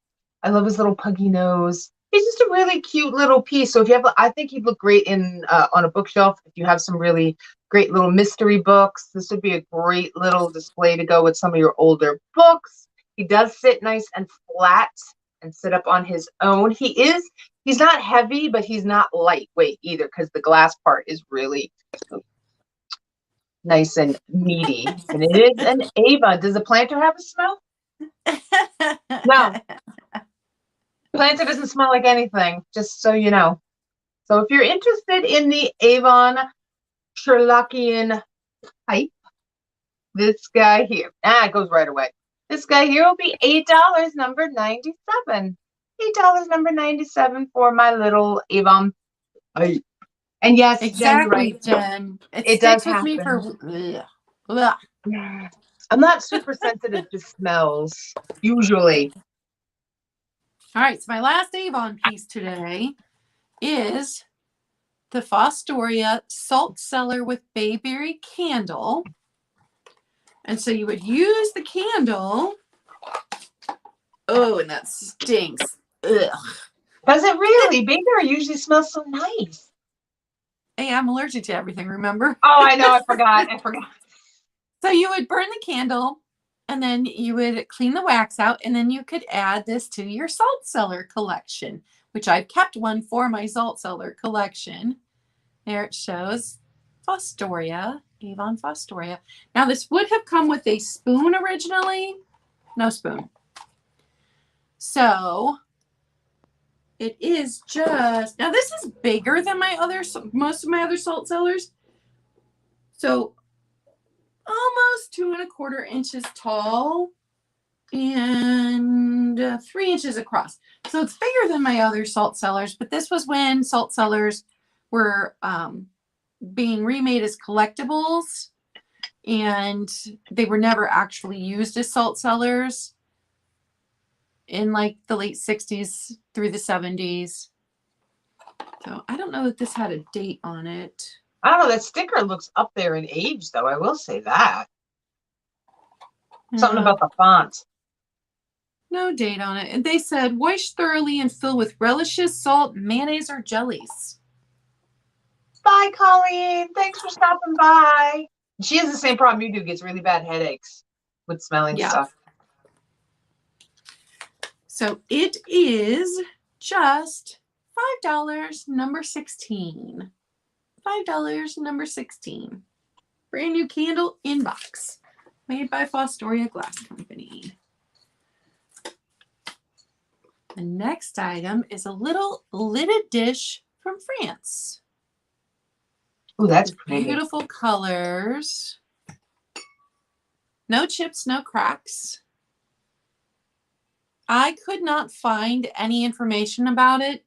A: I love his little puggy nose. He's just a really cute little piece. So if you have, I think he'd look great in on a bookshelf. If you have some really great little mystery books, this would be a great little display to go with some of your older books. He does sit nice and flat and sit up on his own. He's not heavy, but he's not lightweight either because the glass part is really nice and meaty. And it is an Avon. Does the planter have a smell? No. Planter doesn't smell like anything, just so you know. So if you're interested in the Avon Sherlockian pipe, this guy here, it goes right away. This guy here will be $8, number 97. $8, number 97 for my little Avon pipe. And yes, Jen, you're
B: Exactly,
A: right.
B: Jen. It
A: It does
B: sticks with me for.
A: happen.
B: Ugh. Ugh.
A: I'm not super sensitive to smells, usually.
B: All right, so my last Avon piece today is the Fostoria Salt Cellar with Bayberry Candle. And so you would use the candle. Oh, and that stinks. Ugh.
A: Does it really? Bayberry usually smells so nice.
B: Hey, I'm allergic to everything, remember?
A: Oh, I know. I forgot.
B: So you would burn the candle and then you would clean the wax out and then you could add this to your salt cellar collection, which I've kept one for my salt cellar collection. There it shows Fostoria, Avon Fostoria. Now this would have come with a spoon originally. No spoon. So it is just, now this is bigger than most of my other salt cellars. So almost 2¼ inches tall and 3 inches across. So it's bigger than my other salt cellars, but this was when salt cellars were being remade as collectibles and they were never actually used as salt cellars in like the late 60s through the 70s. So I don't know that this had a date on it.
A: I don't know. That sticker looks up there in age, though. I will say that. Something about the font.
B: No date on it. And they said, wash thoroughly and fill with relishes, salt, mayonnaise, or jellies.
A: Bye, Colleen. Thanks for stopping by. She has the same problem you do. Gets really bad headaches with smelling stuff.
B: So it is just $5, number 16. $5, number 16. Brand new candle in box. Made by Fostoria Glass Company. The next item is a little lidded dish from France.
A: Oh, that's pretty.
B: Beautiful colors. No chips, no cracks. I could not find any information about it.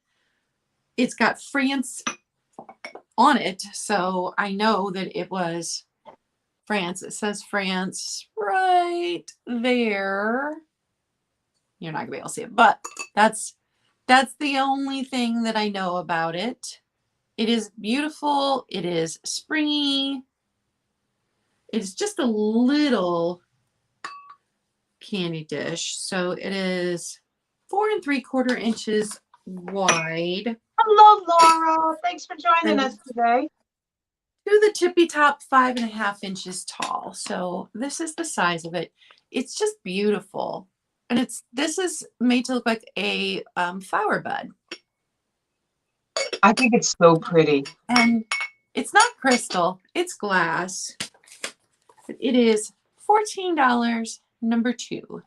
B: It's got France on it, so I know that it was France. It says France right there. You're not gonna be able to see it, but that's the only thing that I know about it. It is beautiful. It is springy. It's just a little candy dish. So it is 4¾ inches wide.
A: Hello, Laura. Thanks for joining us today.
B: To the tippy top, 5½ inches tall. So this is the size of it. It's just beautiful. And this is made to look like a flower bud.
A: I think it's so pretty.
B: And it's not crystal, it's glass. But it is $14, number 2.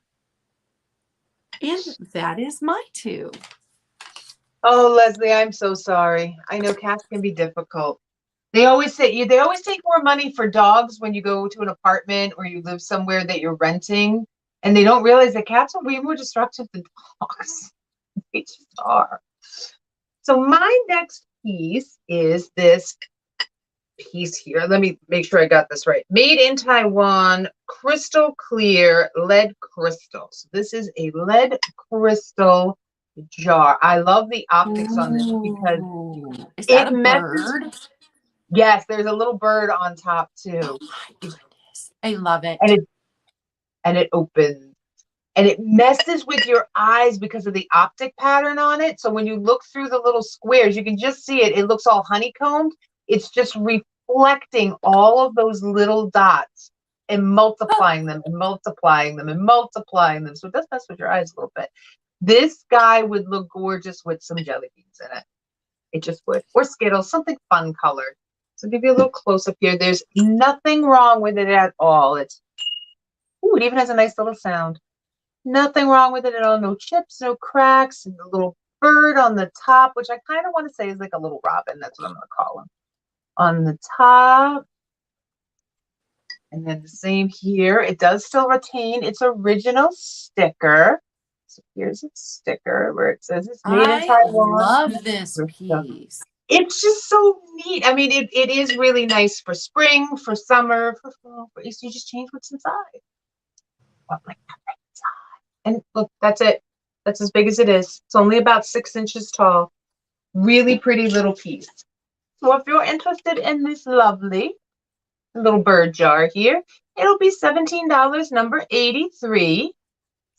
B: And that is my 2.
A: Oh, Leslie, I'm so sorry. I know cats can be difficult. They always take more money for dogs when you go to an apartment or you live somewhere that you're renting, and they don't realize that cats are way more destructive than dogs. They just are. So my next piece is this piece here. Let me make sure I got this right. Made in Taiwan, crystal clear lead crystal. So this is a lead crystal jar. I love the optics on this because
B: Ooh. Is that
A: it
B: a
A: messes.
B: bird?
A: Yes, there's a little bird on top too.
B: Oh my goodness. I love it.
A: And it opens. And it messes with your eyes because of the optic pattern on it. So when you look through the little squares, you can just see it. It looks all honeycombed. It's just reflecting all of those little dots and multiplying them and multiplying them and multiplying them. So it does mess with your eyes a little bit. This guy would look gorgeous with some jelly beans in it. It just would. Or Skittles, something fun colored. So give you a little close up here. There's nothing wrong with it at all. It even has a nice little sound. Nothing wrong with it at all. No chips, no cracks, and the little bird on the top, which I kind of want to say is like a little robin. That's what I'm going to call him. On the top. And then the same here. It does still retain its original sticker. So here's its sticker where it says it's made in
B: I
A: Taiwan.
B: love this piece.
A: It's just so neat. I mean, it is really nice for spring, for summer, for fall. So you just change what's inside. Like that. And look, that's it. That's as big as it is. It's only about 6 inches tall. Really pretty little piece. So if you're interested in this lovely little bird jar here, it'll be $17, number 83.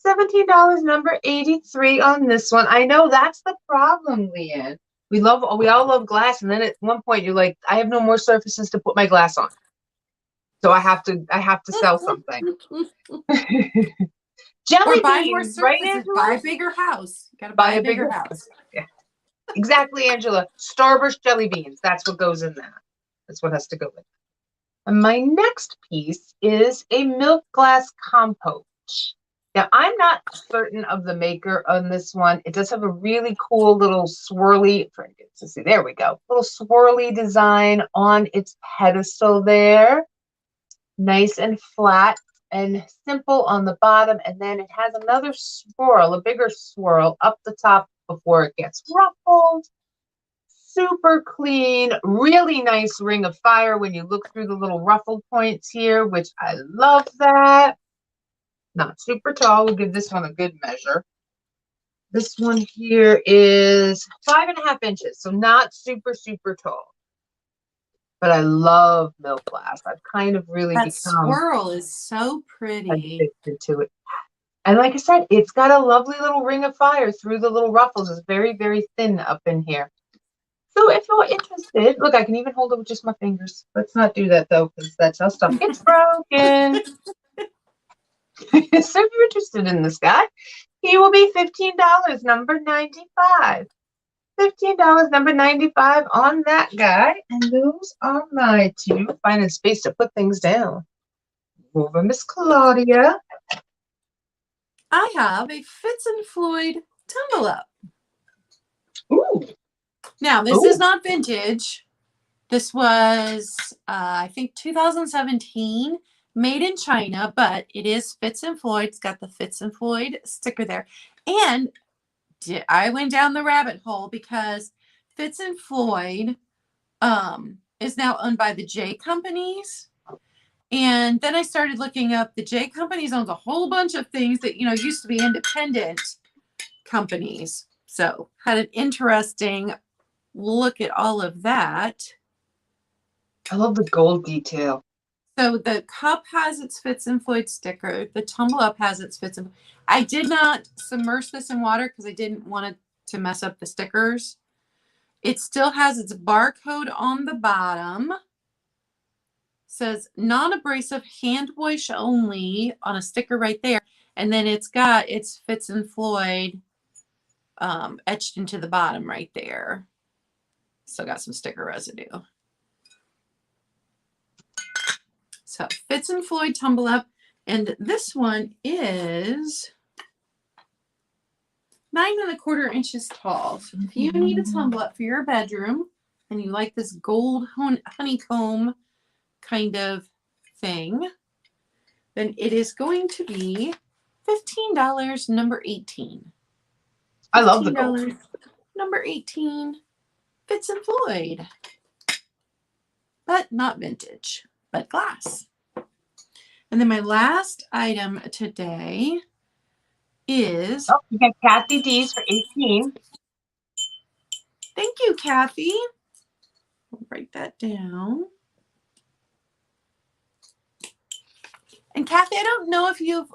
A: $17, number 83 on this one. I know that's the problem, Leanne. We all love glass, and then at one point you're like, I have no more surfaces to put my glass on. So I have to sell something. Jelly
B: or buy
A: beans,
B: more surfaces,
A: right,
B: buy a bigger house. You gotta buy a bigger house.
A: Yeah. Exactly, Angela. Starburst jelly beans. That's what goes in that. That's what has to go with it. And my next piece is a milk glass compote. Now, I'm not certain of the maker on this one. It does have a really cool little swirly, there we go, little swirly design on its pedestal there. Nice and flat and simple on the bottom, and then it has another swirl, a bigger swirl up the top before it gets ruffled. Super clean, really nice ring of fire when you look through the little ruffled points here, which I love that. Not super tall. We'll give this one a good measure. This one here is 5.5 inches, so not super, super tall. But I love milk glass. I've kind of really
B: That
A: become
B: swirl is so pretty.
A: addicted to it. And like I said, it's got a lovely little ring of fire through the little ruffles. It's very, very thin up in here. So if you're interested, look, I can even hold it with just my fingers. Let's not do that though, because that's how stuff gets broken. So if you're interested in this guy, he will be $15, number 95. $15, number 95 on that guy. And those are my two. Finding space to put things down. Over Miss Claudia.
B: I have a Fitz and Floyd tumble up.
A: Ooh.
B: Now, this is not vintage. This was, I think, 2017, made in China, but it is Fitz and Floyd. It's got the Fitz and Floyd sticker there. And I went down the rabbit hole because Fitz and Floyd is now owned by the J Companies. And then I started looking up the J Companies owns a whole bunch of things that, used to be independent companies. So had an interesting look at all of that.
A: I love the gold detail.
B: So the cup has its Fitz and Floyd sticker. The tumble up has its Fitz and Floyd. I did not submerge this in water because I didn't want it to mess up the stickers. It still has its barcode on the bottom. Says non-abrasive hand wash only on a sticker right there. And then it's got its Fitz and Floyd etched into the bottom right there. Still got some sticker residue. So Fitz and Floyd tumble up. And this one is 9.25 inches tall. So if you need a tumble up for your bedroom and you like this gold honeycomb kind of thing, then it is going to be $15, number 18.
A: I love the gold.
B: Number 18, Fitz and Floyd. but not vintage, but glass. And then my last item today is...
A: Oh, you got Kathy D's for 18.
B: Thank you, Kathy. I'll write that down. And Kathy, I don't know if you've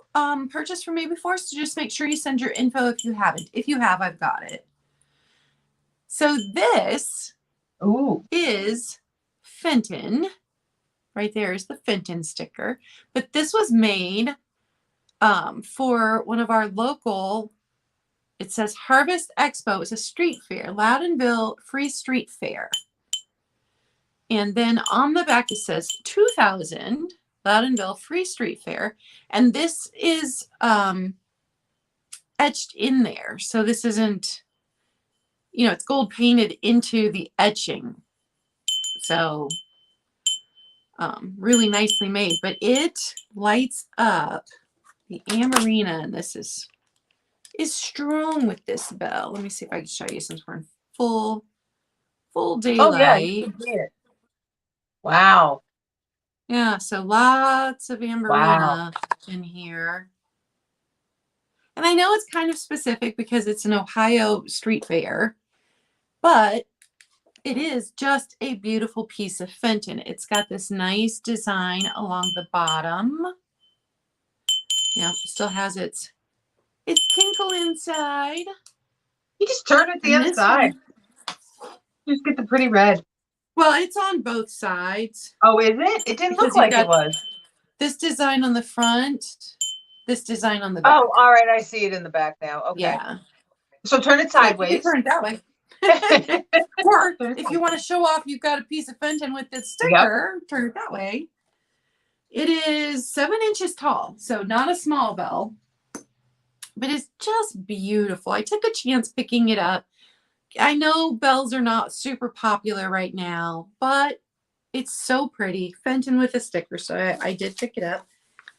B: purchased from me before, so just make sure you send your info if you haven't. If you have, I've got it. So this is Fenton. Right there is the Fenton sticker. But this was made for one of our local, it says Harvest Expo. It's a street fair, Loudonville Free Street Fair. And then on the back it says 2000 Loudonville Free Street Fair. And this is etched in there. So this isn't, you know, it's gold painted into the etching. So really nicely made, but it lights up the Amarina, and this is strong with this bell. Let me see if I can show you since we're in full daylight.
A: Oh yeah, you can see it. Wow.
B: Yeah, so lots of Amarina in here. And I know it's kind of specific because it's an Ohio street fair, but it is just a beautiful piece of Fenton. It's got this nice design along the bottom. Yeah, it still has its tinkle inside.
A: You just turn it the other side. Just get the pretty red.
B: Well, it's on both sides.
A: Oh, is it? It didn't look like it was.
B: This design on the front, this design on the back.
A: Oh, all right. I see it in the back now. Okay.
B: Yeah.
A: So turn it sideways.
B: You turn it that way. Or if you want to show off you've got a piece of Fenton with this sticker, turn it that way. It is 7 inches tall, so not a small bell, but it's just beautiful. I took a chance picking it up. I know bells are not super popular right now, but it's so pretty. Fenton with a sticker, so I did pick it up.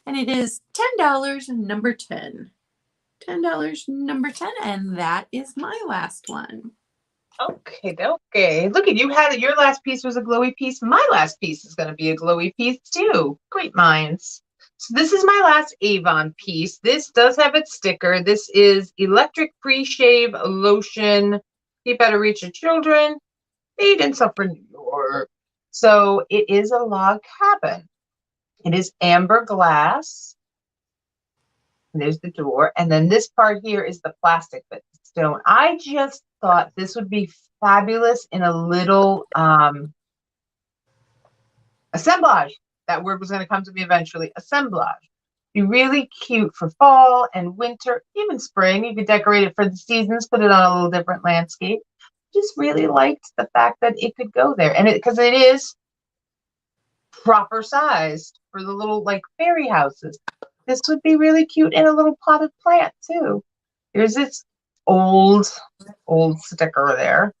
B: And it is $10, number 10. $10, number 10, and that is my last one.
A: Okay. Look at you had it. Your last piece was a glowy piece. My last piece is going to be a glowy piece too. Great minds. So this is my last Avon piece. This does have its sticker. This is electric pre-shave lotion. Keep out of reach of children. Made in Suffolk, New York. So it is a log cabin. It is amber glass. And there's the door. And then this part here is the plastic bit. Stone. I just thought this would be fabulous in a little assemblage. That word was going to come to me eventually. Assemblage. Be really cute for fall and winter, even spring. You could decorate it for the seasons, put it on a little different landscape. Just really liked the fact that it could go there. And because it is proper sized for the little like fairy houses. This would be really cute in a little potted plant too. Here's its old sticker there.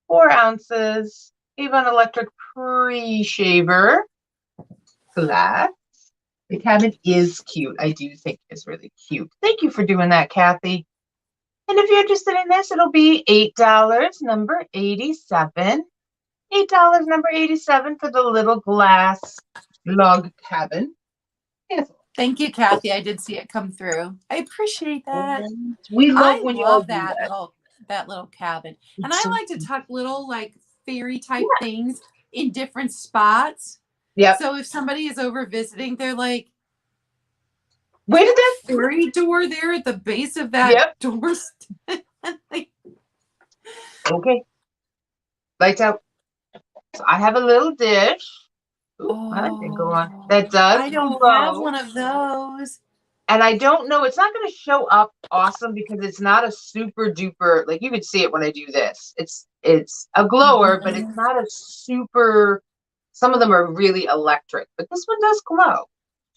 A: 4 ounces. Avon electric pre-shaver glass. The cabinet is cute. I do think it's really cute. Thank you for doing that, Kathy. And if you're interested in this, it'll be $8, number 87. $8, number 87 for the little glass log cabin. Yes.
B: Thank you, Kathy. I did see it come through. I appreciate that.
A: We love
B: when you love that little cabin. And I like to tuck little like fairy type things in different spots.
A: Yeah.
B: So if somebody is over visiting, they're like,
A: where did that
B: fairy door there at the base of that door?
A: Okay. Lights out. So I have a little dish. Ooh, I like to go on. That does.
B: I don't have one of those.
A: And I don't know. It's not going to show up awesome because it's not a super duper. Like you could see it when I do this. It's a glower, but it's not a super. Some of them are really electric, but this one does glow.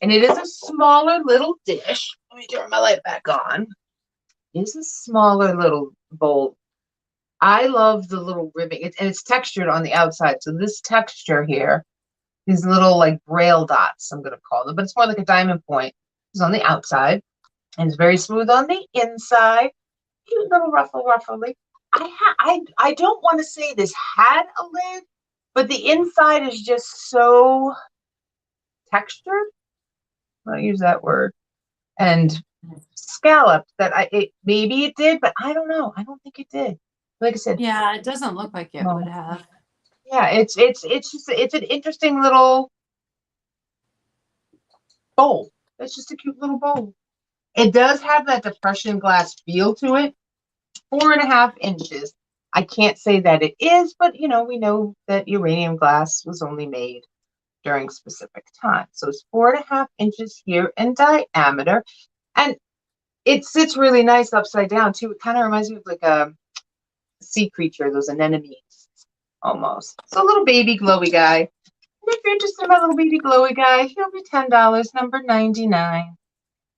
A: And it is a smaller little dish. Let me turn my light back on. It is a smaller little bowl. I love the little ribbing. And it's textured on the outside. So this texture here, these little like braille dots, I'm going to call them, but it's more like a diamond point. It's on the outside. And it's very smooth on the inside. Cute little ruffly. I don't want to say this had a lid, but the inside is just so textured. I'll use that word. And scalloped that maybe it did, but I don't know. I don't think it did. Like I said,
B: Yeah, it doesn't look like it
A: no.
B: would have.
A: Yeah, it's just it's an interesting little bowl. It's just a cute little bowl. It does have that depression glass feel to it. 4.5 inches. I can't say that it is, but we know that uranium glass was only made during specific time. So it's 4.5 inches here in diameter. And it sits really nice upside down too. It kind of reminds me of like a sea creature, those anemones, almost. So a little baby glowy guy. And if you're interested in my little baby glowy guy, he'll be $10, number 99.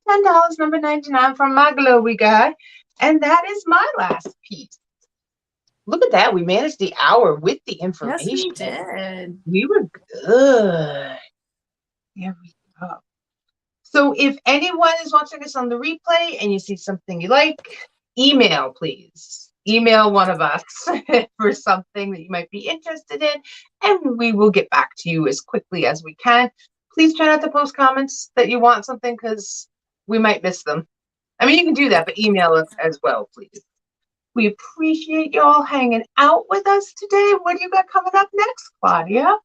A: $10, number 99 from my glowy guy. And that is my last piece. Look at that. We managed the hour with the information.
B: Yes, we did.
A: We were good. There we go. So if anyone is watching this on the replay and you see something you like, email, please. Email one of us for something that you might be interested in, and we will get back to you as quickly as we can. Please try not to post comments that you want something because we might miss them. I mean, you can do that, but email us as well, please. We appreciate y'all hanging out with us today. What do you got coming up next, Claudia?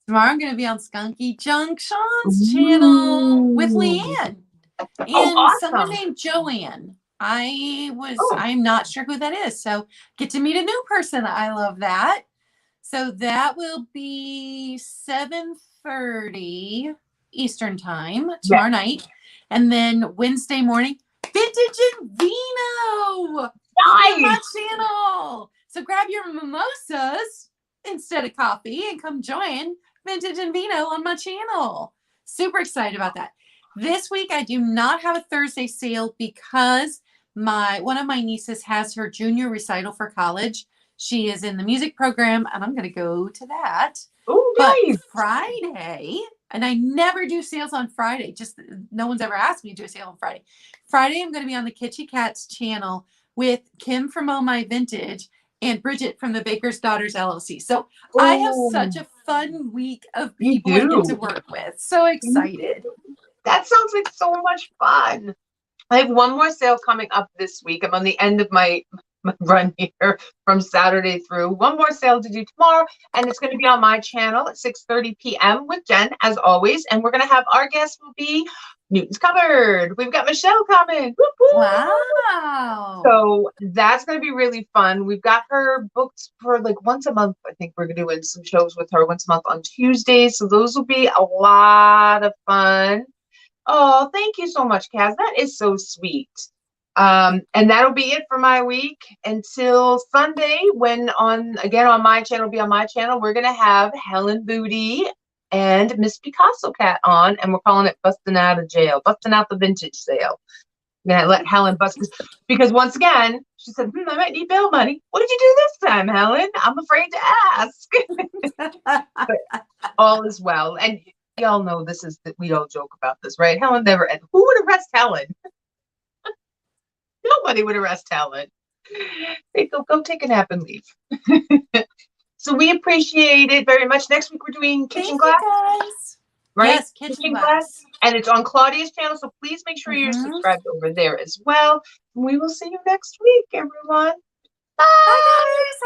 B: Tomorrow I'm going to be on Skunky Junction's channel with Leanne and
A: awesome.
B: someone named Joanne. I'm not sure who that is. So get to meet a new person. I love that. So that will be 7:30 Eastern time tomorrow night. And then Wednesday morning, Vintage and Vino on my channel. So grab your mimosas instead of coffee and come join Vintage and Vino on my channel. Super excited about that. This week I do not have a Thursday sale because one of my nieces has her junior recital for college. She is in the music program and I'm going to go to that.
A: Oh, nice.
B: But Friday, and I never do sales on Friday. Just no one's ever asked me to do a sale on Friday. Friday I'm going to be on the Kitschy Cats channel with Kim from Oh My Vintage and Bridget from the Baker's Daughters LLC. So I have such a fun week of people I get to work with. So excited.
A: That sounds like so much fun. I have one more sale coming up this week. I'm on the end of my run here from Saturday through. One more sale to do tomorrow, and it's going to be on my channel at 6:30 p.m. with Jen, as always. And we're going to have our guest will be Newton's Cupboard. We've got Michelle coming. Whoop, whoop.
B: Wow.
A: So that's going to be really fun. We've got her booked for like once a month. I think we're going to do some shows with her once a month on Tuesdays. So those will be a lot of fun. Oh, thank you so much, Kaz. That is so sweet. And that'll be it for my week until Sunday when on my channel, we're going to have Helen Booty and Miss Picasso Cat on, and we're calling it Busting Out of Jail, Busting Out the Vintage Sale. I'm going to let Helen bust because once again, she said, I might need bail money. What did you do this time, Helen? I'm afraid to ask. But all is well. And y'all know we all joke about this, right? Helen never, who would arrest Helen? Nobody would arrest Helen. They go take a nap and leave. So we appreciate it very much. Next week we're doing kitchen glass.
B: Guys.
A: Right?
B: Yes, kitchen glass.
A: And it's on Claudia's channel, so please make sure you're subscribed over there as well. We will see you next week, everyone. Bye.
B: Bye, guys.